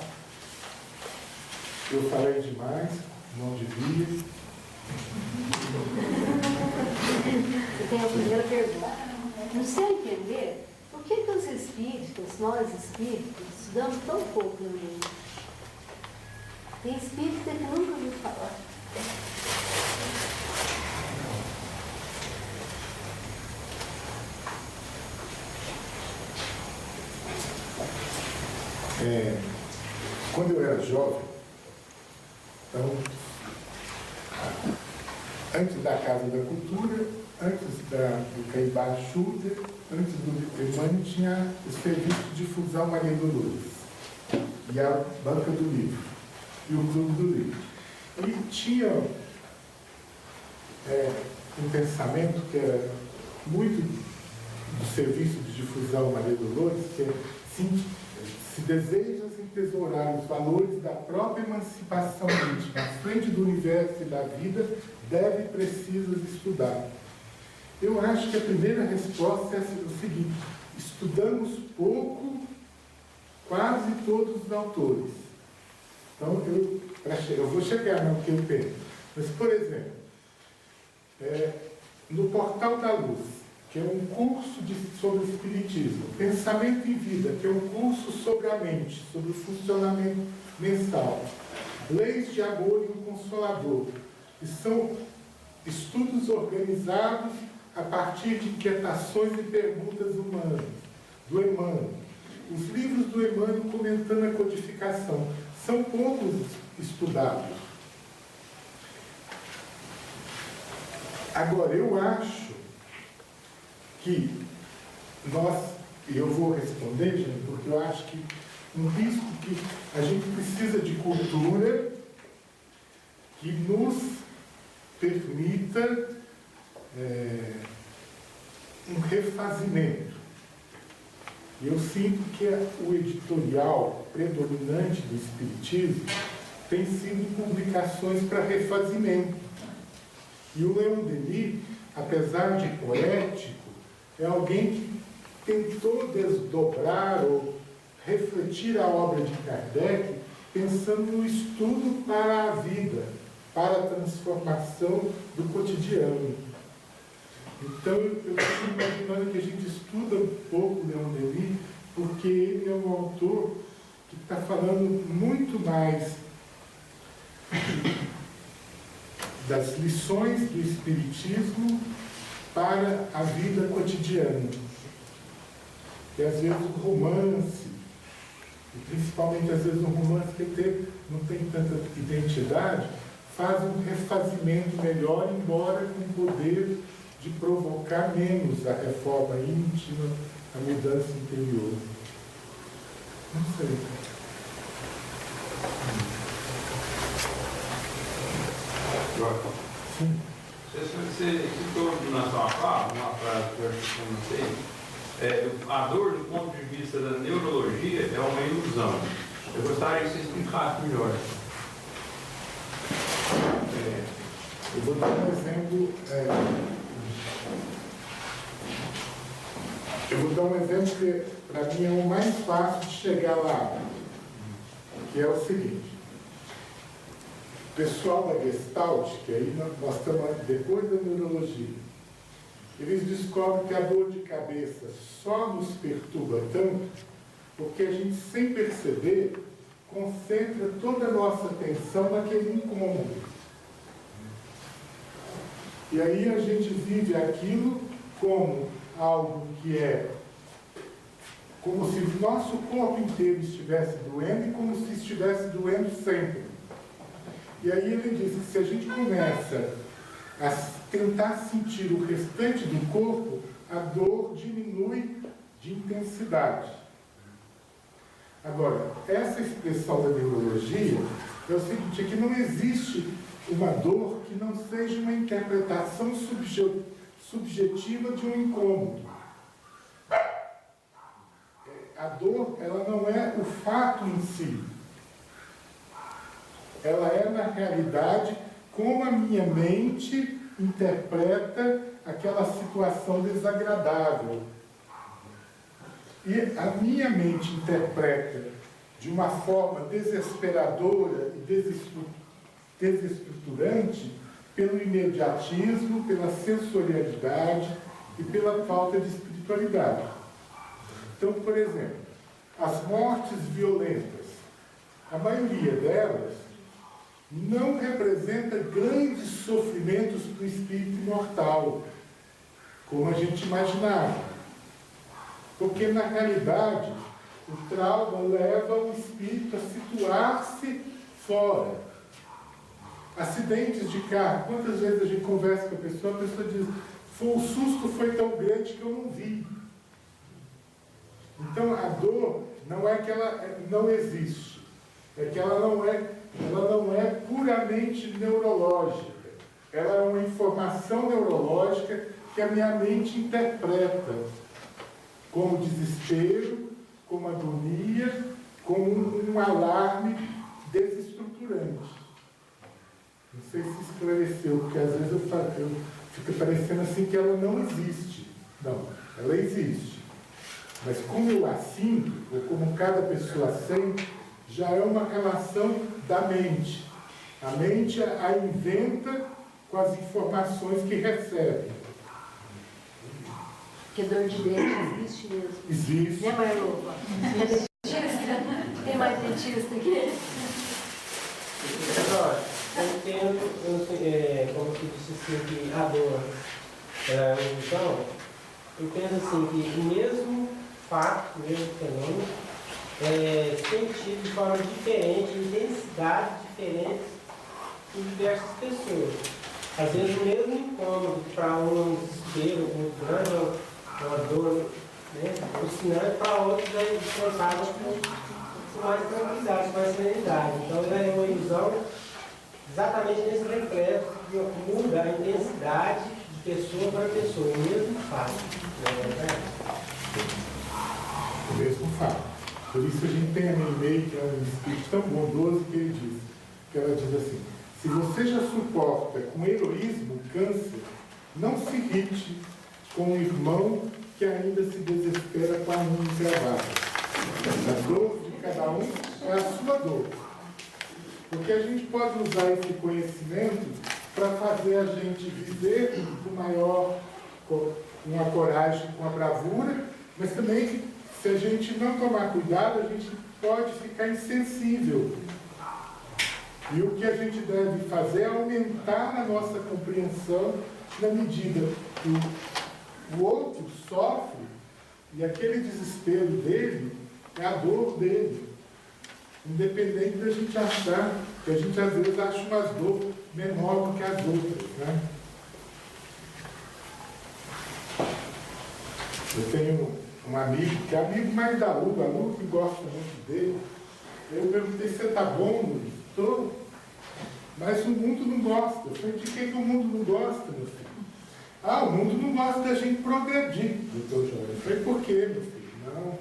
Speaker 1: Eu falei demais, não devia.
Speaker 2: Você tem a primeira pergunta. No seu entender, por que os espíritos, nós espíritos, estudamos tão pouco no mundo? Tem espírita que nunca ouviu falar.
Speaker 1: Quando eu era jovem, antes da Casa da Cultura, antes do Caibá Schuder, antes do Emmanuel, tinha o Serviço de Difusão Maria Dolores e a Banca do Livro e o Clube do Livro. E tinha um pensamento que era muito do Serviço de Difusão Maria Dolores, que é se desejas entesourar os valores da própria emancipação íntima à frente do universo e da vida, precisas estudar. Eu acho que a primeira resposta é o seguinte: estudamos pouco quase todos os autores. Então, eu vou chegar no que eu penso. Mas, por exemplo, no Portal da Luz, que é um curso sobre o Espiritismo, Pensamento em Vida, que é um curso sobre a mente, sobre o funcionamento mensal, Leis de Amor e o Consolador, que são estudos organizados a partir de inquietações e perguntas humanas, do Emmanuel. Os livros do Emmanuel comentando a codificação são poucos estudados. Agora, eu acho que eu vou responder, gente, porque eu acho que um risco que a gente precisa de cultura que nos permita um refazimento. Eu sinto que o editorial predominante do Espiritismo tem sido publicações para refazimento. E o Leon Denis, apesar de poético, é alguém que tentou desdobrar ou refletir a obra de Kardec pensando no estudo para a vida, para a transformação do cotidiano. Então, eu estou imaginando que a gente estuda um pouco Leon Denis, porque ele é um autor que está falando muito mais das lições do Espiritismo para a vida cotidiana. E às vezes o romance, e principalmente às vezes um romance que não tem tanta identidade, faz um refazimento melhor, embora com o poder de provocar menos a reforma íntima, a mudança interior. Não sei. Sim.
Speaker 3: Você citou na sua fala, uma frase que eu acho que eu não sei, a dor do ponto de vista da neurologia é uma ilusão. Eu gostaria que você explicasse melhor.
Speaker 1: Eu vou dar um exemplo. Que para mim é o mais fácil de chegar lá, que é o seguinte: o pessoal da Gestalt, que aí nós estamos depois da neurologia, eles descobrem que a dor de cabeça só nos perturba tanto porque a gente, sem perceber, concentra toda a nossa atenção naquele incômodo. E aí a gente vive aquilo como algo que é como se o nosso corpo inteiro estivesse doendo e como se estivesse doendo sempre. E aí ele diz que se a gente começa a tentar sentir o restante do corpo, a dor diminui de intensidade. Agora, essa expressão da neurologia é o seguinte: é que não existe uma dor que não seja uma interpretação subjetiva de um incômodo. a dor, ela não é o fato em si. Ela é, na realidade, como a minha mente interpreta aquela situação desagradável. E a minha mente interpreta de uma forma desesperadora e desestruturante pelo imediatismo, pela sensorialidade e pela falta de espiritualidade. Então, por exemplo, as mortes violentas, a maioria delas não representa grandes sofrimentos para o espírito imortal, como a gente imaginava. Porque, na realidade, o trauma leva o espírito a situar-se fora. Acidentes de carro, quantas vezes a gente conversa com a pessoa diz, o susto foi tão grande que eu não vi. Então, a dor não é que ela não existe, é que ela não é puramente neurológica. Ela é uma informação neurológica que a minha mente interpreta como desespero, como agonia, como um alarme desestruturante. Não sei se esclareceu, porque às vezes fica parecendo assim que ela não existe. Não, ela existe. Mas como eu a sinto, ou como cada pessoa sente, já é uma relação da mente. A mente a inventa com as informações que recebe.
Speaker 2: Porque dor de dente existe mesmo.
Speaker 1: Existe.
Speaker 2: Né, Marlova? Tem mais dentista aqui?
Speaker 4: Eu entendo, como que disse assim, que a dor é uma ilusão. Eu penso assim, que o mesmo fato, o mesmo fenômeno, é sentido de forma diferente, intensidade diferente em diversas pessoas. Às vezes o mesmo incômodo para um desespero muito grande, uma dor, né, alucinante, para outros é enfrentado com mais tranquilidade, com mais serenidade. Então é uma ilusão exatamente nesse reflexo que muda a intensidade de pessoa para pessoa, o mesmo fato.
Speaker 1: O mesmo fato. Por isso a gente tem a Meimei, que é um espírito tão bondoso, que ela diz assim, se você já suporta com heroísmo o câncer, não se irrite com um irmão que ainda se desespera com a unha encravada. A dor de cada um é a sua dor. Porque a gente pode usar esse conhecimento para fazer a gente viver com uma coragem, com a bravura, mas também, se a gente não tomar cuidado, a gente pode ficar insensível. E o que a gente deve fazer é aumentar a nossa compreensão na medida que o outro sofre e aquele desespero dele é a dor dele. Independente da gente achar, que a gente às vezes acha umas dores menor do que as outras, né? Eu tenho um amigo, que é amigo mais da Lu, a Lu que gosta muito dele. Eu perguntei se você está bom, Luiz? Estou. Mas o mundo não gosta. Eu falei, de que o mundo não gosta, meu filho? Ah, o mundo não gosta da gente progredir, doutor Jorge. Eu falei, por quê, meu filho? Não,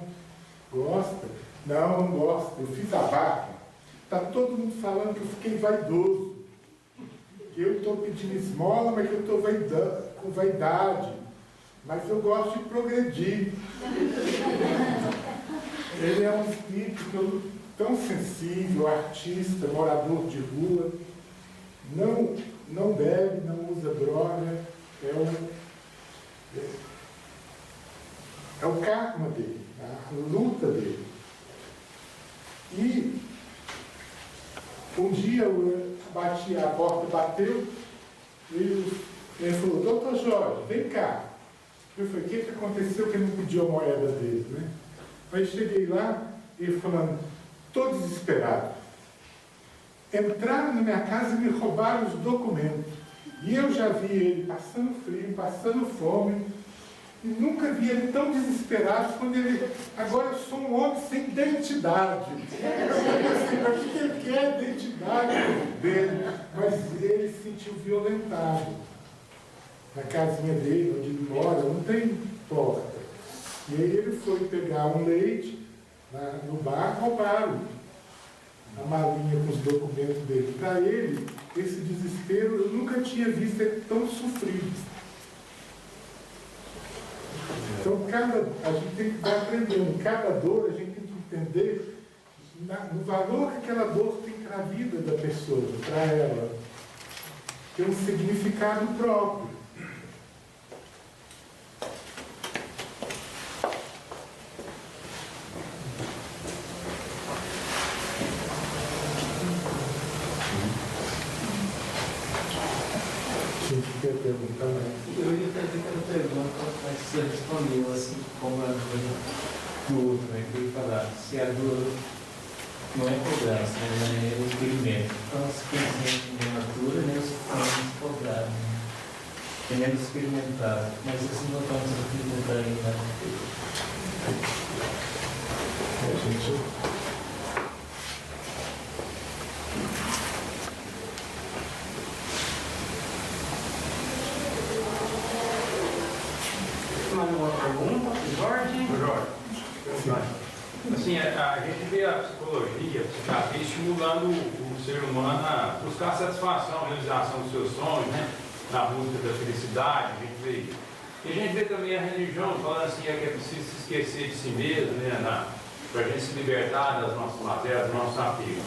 Speaker 1: gosta. Não, não gosta. Eu fiz a barra. Está todo mundo falando que eu fiquei vaidoso. Que eu estou pedindo esmola, mas que eu estou com vaidade. Mas eu gosto de progredir. Ele é um espírito tão sensível, artista, morador de rua. Não bebe, não usa droga. É o karma dele, a luta dele. E um dia eu bati, a porta bateu, e ele falou, doutor Jorge, vem cá. Eu falei, o que aconteceu que ele não pediu a moeda dele, né? Aí cheguei lá, ele falando, estou desesperado. Entraram na minha casa e me roubaram os documentos. E eu já vi ele passando frio, passando fome, e nunca vi ele tão desesperado quando ele... Agora eu sou um homem sem identidade. Eu falei assim, mas o que ele quer a identidade dele? Mas ele se sentiu violentado. Na casinha dele, onde ele mora, não tem porta. E aí ele foi pegar um leite, no bar, roubaram a malinha com os documentos dele. Para ele, esse desespero, eu nunca tinha visto ele tão sofrido. Então, a gente tem que estar aprendendo. Cada dor, a gente tem que entender no valor que aquela dor tem para a vida da pessoa, para ela. Tem um significado próprio. Quer perguntar mais?
Speaker 5: Eu ia fazer aquela pergunta, mas você respondeu assim, como a dor do outro, né? Que eu ia falar, se a dor não é cobrança, mas é o experimento. Então, se quem sente natura, né? Os sofrimentos cobrados, né? Tem menos experimentado, mas assim não estamos experimentando ainda.
Speaker 1: A gente...
Speaker 6: Mais uma pergunta para o Jorge?
Speaker 3: Jorge, assim, a gente vê a psicologia, a psiquiatria estimulando o ser humano a buscar satisfação, a realização dos seus sonhos, né? Na busca da felicidade, a gente vê isso. E a gente vê também a religião falando assim, que é preciso se esquecer de si mesmo, né? Para a gente se libertar das nossas mazelas, dos nossos apegos.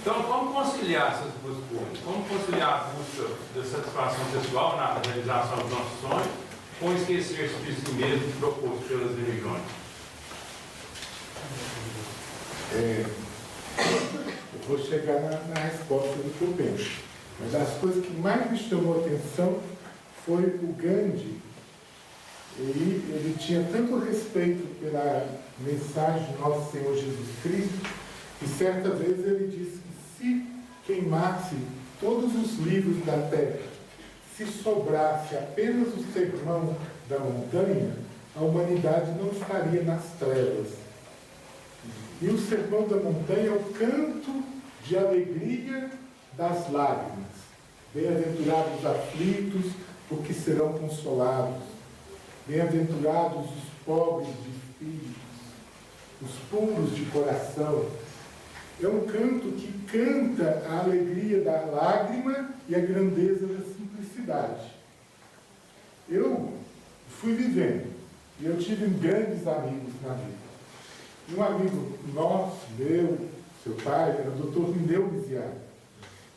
Speaker 3: Então, como conciliar essas duas coisas? Como conciliar a busca da satisfação pessoal na realização dos nossos sonhos com esquecer-se de si mesmo proposto pelas religiões?
Speaker 1: Eu vou chegar na resposta do que eu penso. Mas das coisas que mais me chamou a atenção foi o Gandhi. Ele tinha tanto respeito pela mensagem de nosso Senhor Jesus Cristo, que certa vez ele disse que se queimasse todos os livros da terra, se sobrasse apenas o sermão da montanha, a humanidade não estaria nas trevas. E o sermão da montanha é o canto de alegria das lágrimas. Bem-aventurados os aflitos, porque serão consolados. Bem-aventurados os pobres de espírito, os puros de coração. É um canto que canta a alegria da lágrima e a grandeza da simplicidade. Eu fui vivendo, e eu tive grandes amigos na vida. Um amigo nosso, meu, seu pai, era o Dr. Lineu Biziari.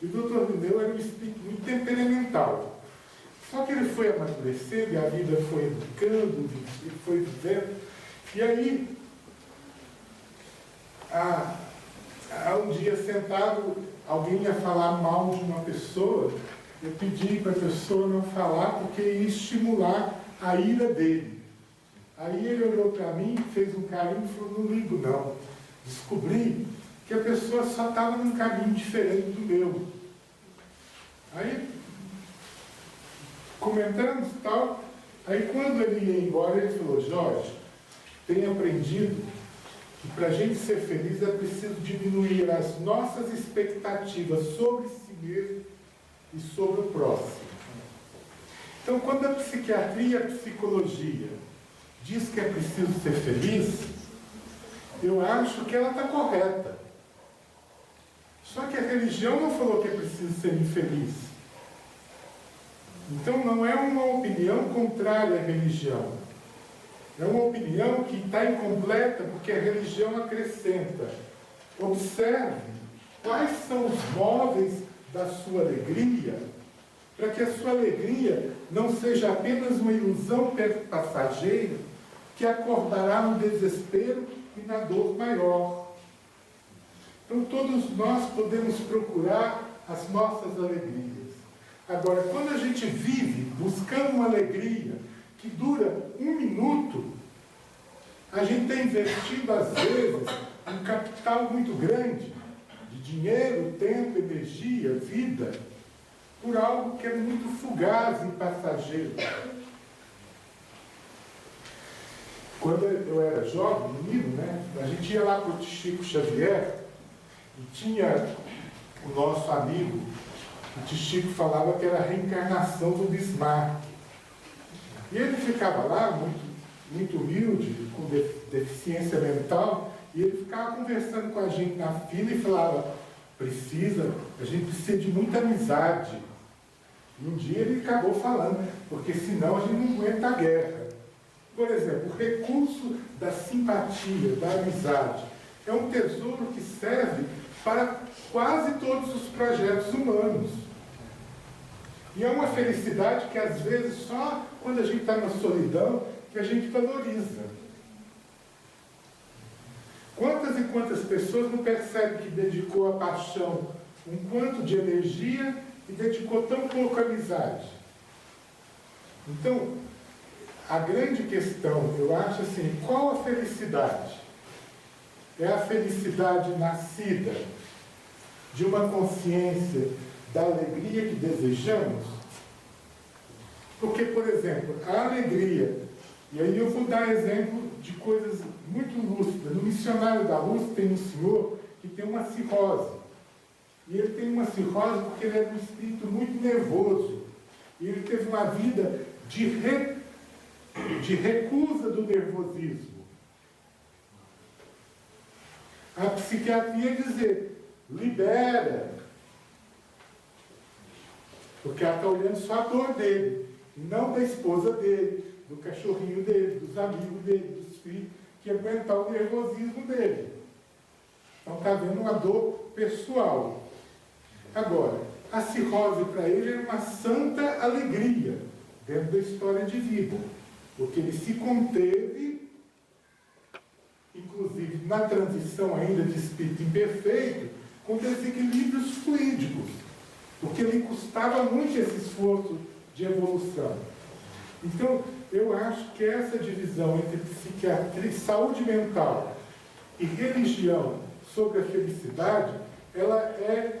Speaker 1: E o Dr. Lineu era um espírito muito temperamental. Só que ele foi amadurecendo e a vida foi educando, ele foi vivendo. E aí, um dia sentado, alguém ia falar mal de uma pessoa, eu pedi para a pessoa não falar porque ia estimular a ira dele. Aí ele olhou para mim, fez um carinho e falou, não ligo não. Descobri que a pessoa só estava num caminho diferente do meu. Aí, comentamos e tal, aí quando ele ia embora, ele falou, Jorge, tenho aprendido que para a gente ser feliz é preciso diminuir as nossas expectativas sobre si mesmo e sobre o próximo. Então, quando a psiquiatria e a psicologia diz que é preciso ser feliz, eu acho que ela está correta. Só que a religião não falou que é preciso ser infeliz. Então não é uma opinião contrária à religião. É uma opinião que está incompleta porque a religião acrescenta. Observe quais são os móveis da sua alegria, para que a sua alegria não seja apenas uma ilusão passageira que acordará no desespero e na dor maior. Então todos nós podemos procurar as nossas alegrias. Agora, quando a gente vive buscando uma alegria que dura 1 minuto, a gente está investindo, às vezes, um capital muito grande de dinheiro, tempo, energia, vida, por algo que é muito fugaz e passageiro. Quando eu era jovem, menino, né, a gente ia lá para o Chico Xavier e tinha o nosso amigo, o tio Chico falava que era a reencarnação do Bismarck. E ele ficava lá, muito humilde, com deficiência mental, e ele ficava conversando com a gente na fila e falava, a gente precisa de muita amizade. E um dia ele acabou falando, porque senão a gente não aguenta a guerra. Por exemplo, o recurso da simpatia, da amizade, é um tesouro que serve para quase todos os projetos humanos. E é uma felicidade que às vezes só quando a gente está na solidão que a gente valoriza. Quantas e quantas pessoas não percebem que dedicou a paixão um quanto de energia e dedicou tão pouco à amizade? Então, a grande questão, eu acho assim, qual a felicidade? É a felicidade nascida de uma consciência da alegria que desejamos? Porque, por exemplo, a alegria, e aí eu vou dar exemplo de coisas muito lúcidas. No Missionário da Luz tem um senhor que tem uma cirrose. E ele tem uma cirrose porque ele era um espírito muito nervoso. E ele teve uma vida de recusa do nervosismo. A psiquiatria dizer, libera. Porque ela está olhando só a dor dele, não da esposa dele, do cachorrinho dele, dos amigos dele, dos filhos, que aguentar o nervosismo dele. Então está vendo uma dor pessoal. Agora, a cirrose para ele era uma santa alegria dentro da história de vida, porque ele se conteve, inclusive na transição ainda de espírito imperfeito, com desequilíbrios fluídicos, porque lhe custava muito esse esforço de evolução. Então, eu acho que essa divisão entre psiquiatria, saúde mental e religião sobre a felicidade, ela é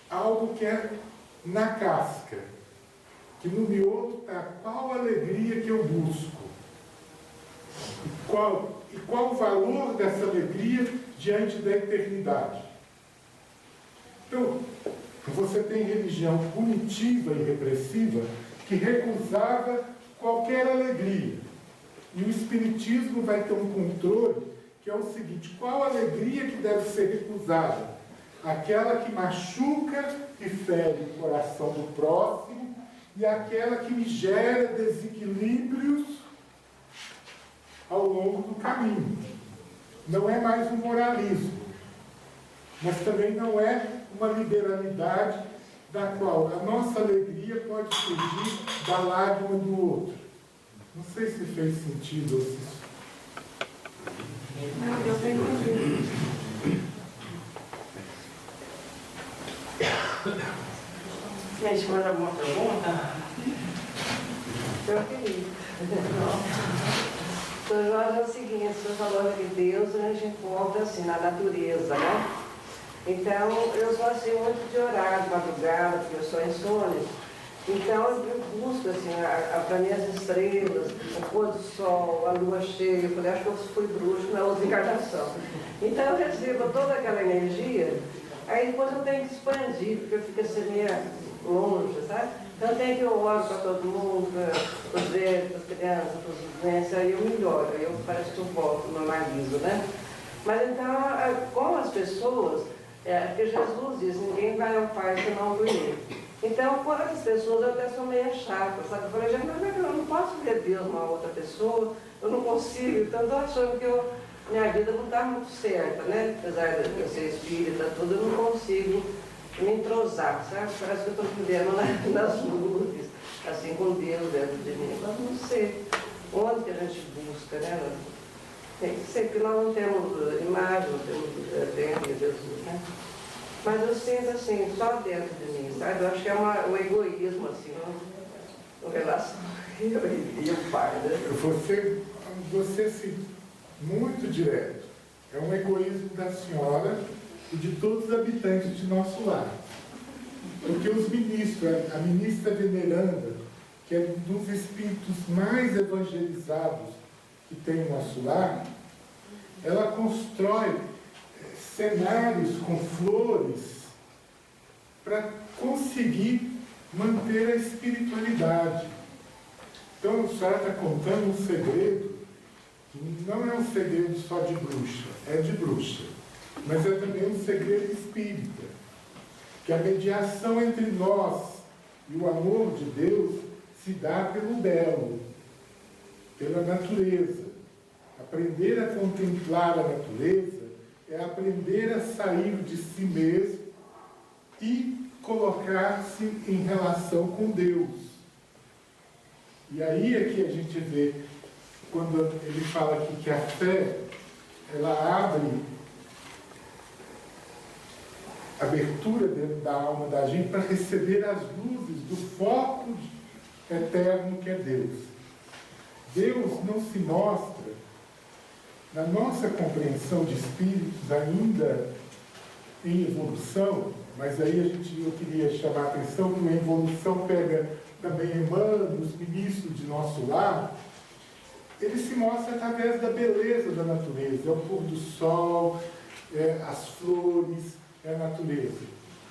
Speaker 1: algo que é na casca, que no miolo está qual a alegria que eu busco, e qual o valor dessa alegria diante da eternidade. Então, você tem religião punitiva e repressiva que recusava qualquer alegria. E o Espiritismo vai ter um controle que é o seguinte, qual alegria que deve ser recusada? Aquela que machuca e fere o coração do próximo e aquela que me gera desequilíbrios ao longo do caminho. Não é mais um moralismo, mas também não é uma liberalidade da qual a nossa alegria pode surgir da lágrima do outro. Não sei se fez sentido ou se isso.
Speaker 6: Não, eu tenho entendido. Gente, mais alguma pergunta?
Speaker 2: Eu queria. Sr. Jorge, é o seguinte, o senhor falou que Deus a gente encontra assim na natureza, né? Então, eu sou assim muito de orar de madrugada, porque eu sou insônia. Então, eu busco assim, para mim as estrelas, o pôr do sol, a lua cheia. Eu falei, acho que eu fui bruxo na outra encarnação. Então, eu recebo toda aquela energia, aí depois eu tenho que expandir, porque eu fico assim meio longe, sabe? Então, tem que eu oro para todo mundo, para os velhos, para as crianças, para os doentes, aí eu melhoro, aí eu parece que eu volto, normalizo, né? Mas então, com as pessoas, porque Jesus diz, ninguém vai ao Pai senão por mim. Então, com as pessoas eu até sou meio chata, sabe? Eu falei, gente, mas eu não posso ver Deus numa outra pessoa, eu não consigo, então eu estou achando que minha vida não está muito certa, né? Apesar de eu ser espírita, tudo, eu não consigo me entrosar, sabe? Parece que eu estou vivendo nas nuvens, assim, com Deus dentro de mim. Mas não sei onde que a gente busca, né? Tem que ser que nós não temos imagem, não temos dentro de Jesus, né? Mas eu sinto assim, só dentro de mim, sabe? Eu acho que é o egoísmo, assim, em relação eu e o pai, né?
Speaker 1: Você se muito direto. É um egoísmo da senhora e de todos os habitantes de nosso lar. Porque os ministros, a ministra veneranda, que é um dos espíritos mais evangelizados que tem no nosso lar, ela constrói cenários com flores para conseguir manter a espiritualidade. Então, a senhora está contando um segredo não é um segredo só de bruxa, é de bruxa, mas é também um segredo espírita, que a mediação entre nós e o amor de Deus se dá pelo belo, pela natureza. Aprender a contemplar a natureza é aprender a sair de si mesmo e colocar-se em relação com Deus. E aí é que a gente vê, quando ele fala aqui que a fé, ela abre abertura dentro da alma da gente para receber as luzes do foco eterno que é Deus. Deus não se mostra, na nossa compreensão de espíritos, ainda em evolução, mas aí eu queria chamar a atenção que a evolução pega também Emmanuel, os ministros de nosso lar. Ele se mostra através da beleza da natureza, é o pôr do sol, as flores, é a natureza.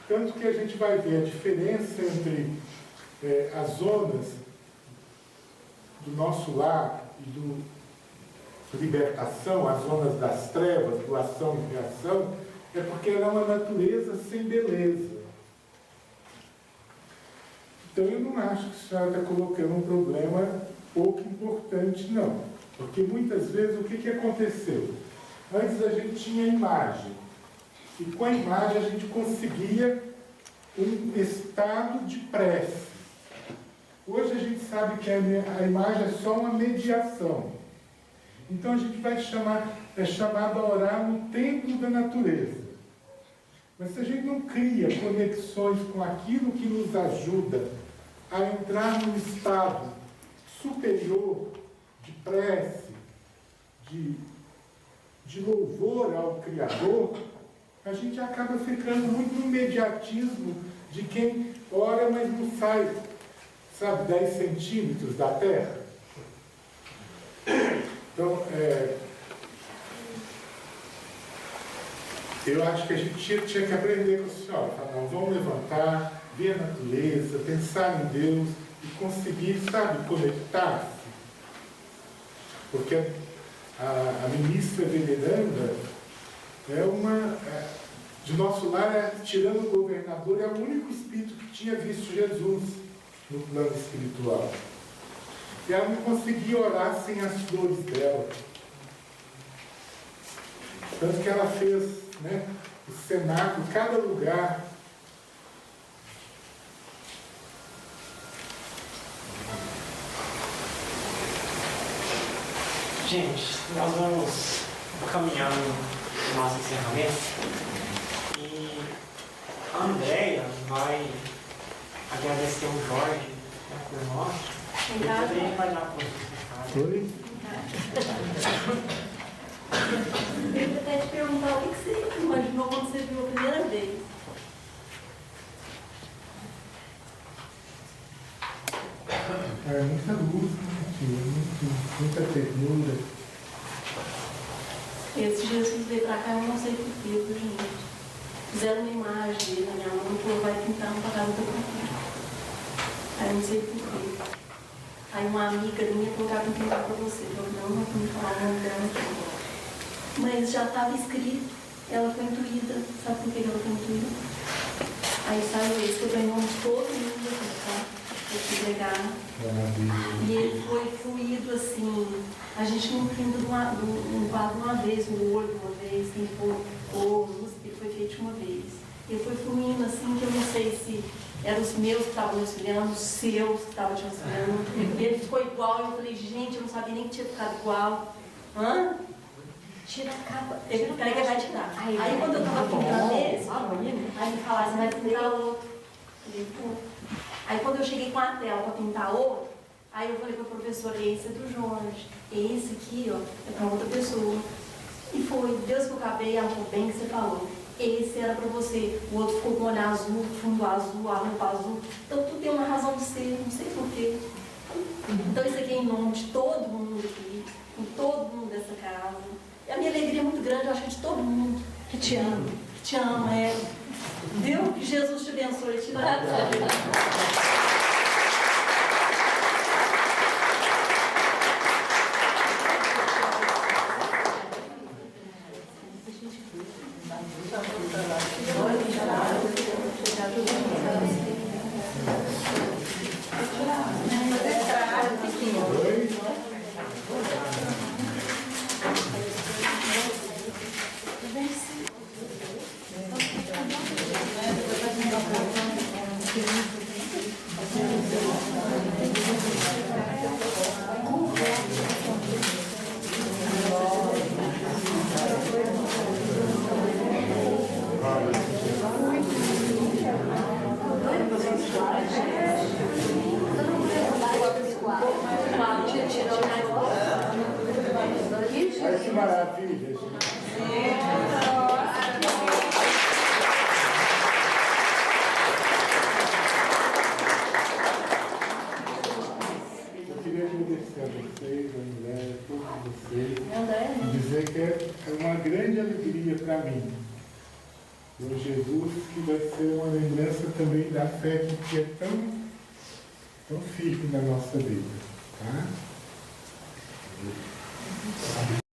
Speaker 1: Tanto que a gente vai ver a diferença entre as zonas do nosso lar e do libertação, as zonas das trevas, do ação e reação, é porque ela é uma natureza sem beleza. Então eu não acho que a senhora está colocando um problema pouco importante, não. Porque muitas vezes o que aconteceu? Antes a gente tinha imagem. E com a imagem a gente conseguia um estado de prece. Hoje a gente sabe que a imagem é só uma mediação. Então a gente vai chamado a orar no templo da natureza. Mas se a gente não cria conexões com aquilo que nos ajuda a entrar num estado superior de prece, de louvor ao Criador, a gente acaba ficando muito no imediatismo de quem ora, mas não sai, 10 centímetros da terra. Então, eu acho que a gente tinha que aprender com a senhora. Falar, não, vamos levantar, ver a natureza, pensar em Deus e conseguir, conectar-se. Porque a ministra veneranda de nosso lar, tirando o governador, é o único espírito que tinha visto Jesus no plano espiritual. E ela não conseguia orar sem as flores dela. Tanto que ela fez o cenáculo, cada lugar.
Speaker 6: Gente, nós vamos caminhando no nosso encerramento e a Andréia vai agradecer o Jorge por nós e depois a gente vai dar para
Speaker 1: Oi?
Speaker 2: Eu vou até te perguntar o que você imaginou quando você viu a primeira vez.
Speaker 1: Muita luz, muita ternura.
Speaker 2: Esse Jesus veio pra cá, eu não sei porquê, viu, gente? Fizeram uma imagem dele na minha mão e falou, vai pintar uma casa do canto. Aí eu não sei porquê. Aí uma amiga minha falou que ela pintar pra você. Eu falei, não vou falar o nome dela aqui. Mas já estava escrito, ela foi intuída. Sabe por que ela foi intuída? Aí saiu esse que eu ganhei de todo mundo aqui, tá? Eu fui legal. E ele foi fluido assim. A gente não pinta um quadro uma vez, um olho uma vez, tem luz, ele foi feito uma vez. Ele foi fluindo assim, que eu não sei se eram os meus que estavam auxiliando, os seus que estavam te auxiliando. Ele ficou igual, e eu falei, gente, eu não sabia nem que tinha ficado igual. Hã? Tira a capa. Peraí que vai tirar. Aí quando eu estava pintando esse, aí me falaram, você vai pintar outro. Falei, pô. Aí quando eu cheguei com a tela para pintar outro, aí eu falei para a professora, esse é do Jorge, esse aqui, ó, é para outra pessoa. E foi, Deus que eu acabei, ela falou bem que você falou. Esse era para você, o outro ficou com o olhar azul, fundo azul, a roupa azul. Então tudo tem uma razão de ser, não sei porquê. Então isso aqui é em nome de todo mundo aqui, em todo mundo dessa casa. E a minha alegria é muito grande, eu acho que de todo mundo que te ama, Viu? Que Jesus te abençoe, te dá.
Speaker 1: que maravilha, gente. Eu queria agradecer a vocês, a André, a todos vocês, e dizer que é uma grande alegria para mim. O Jesus que vai ser uma lembrança também da fé que é tão firme na nossa vida. Tá?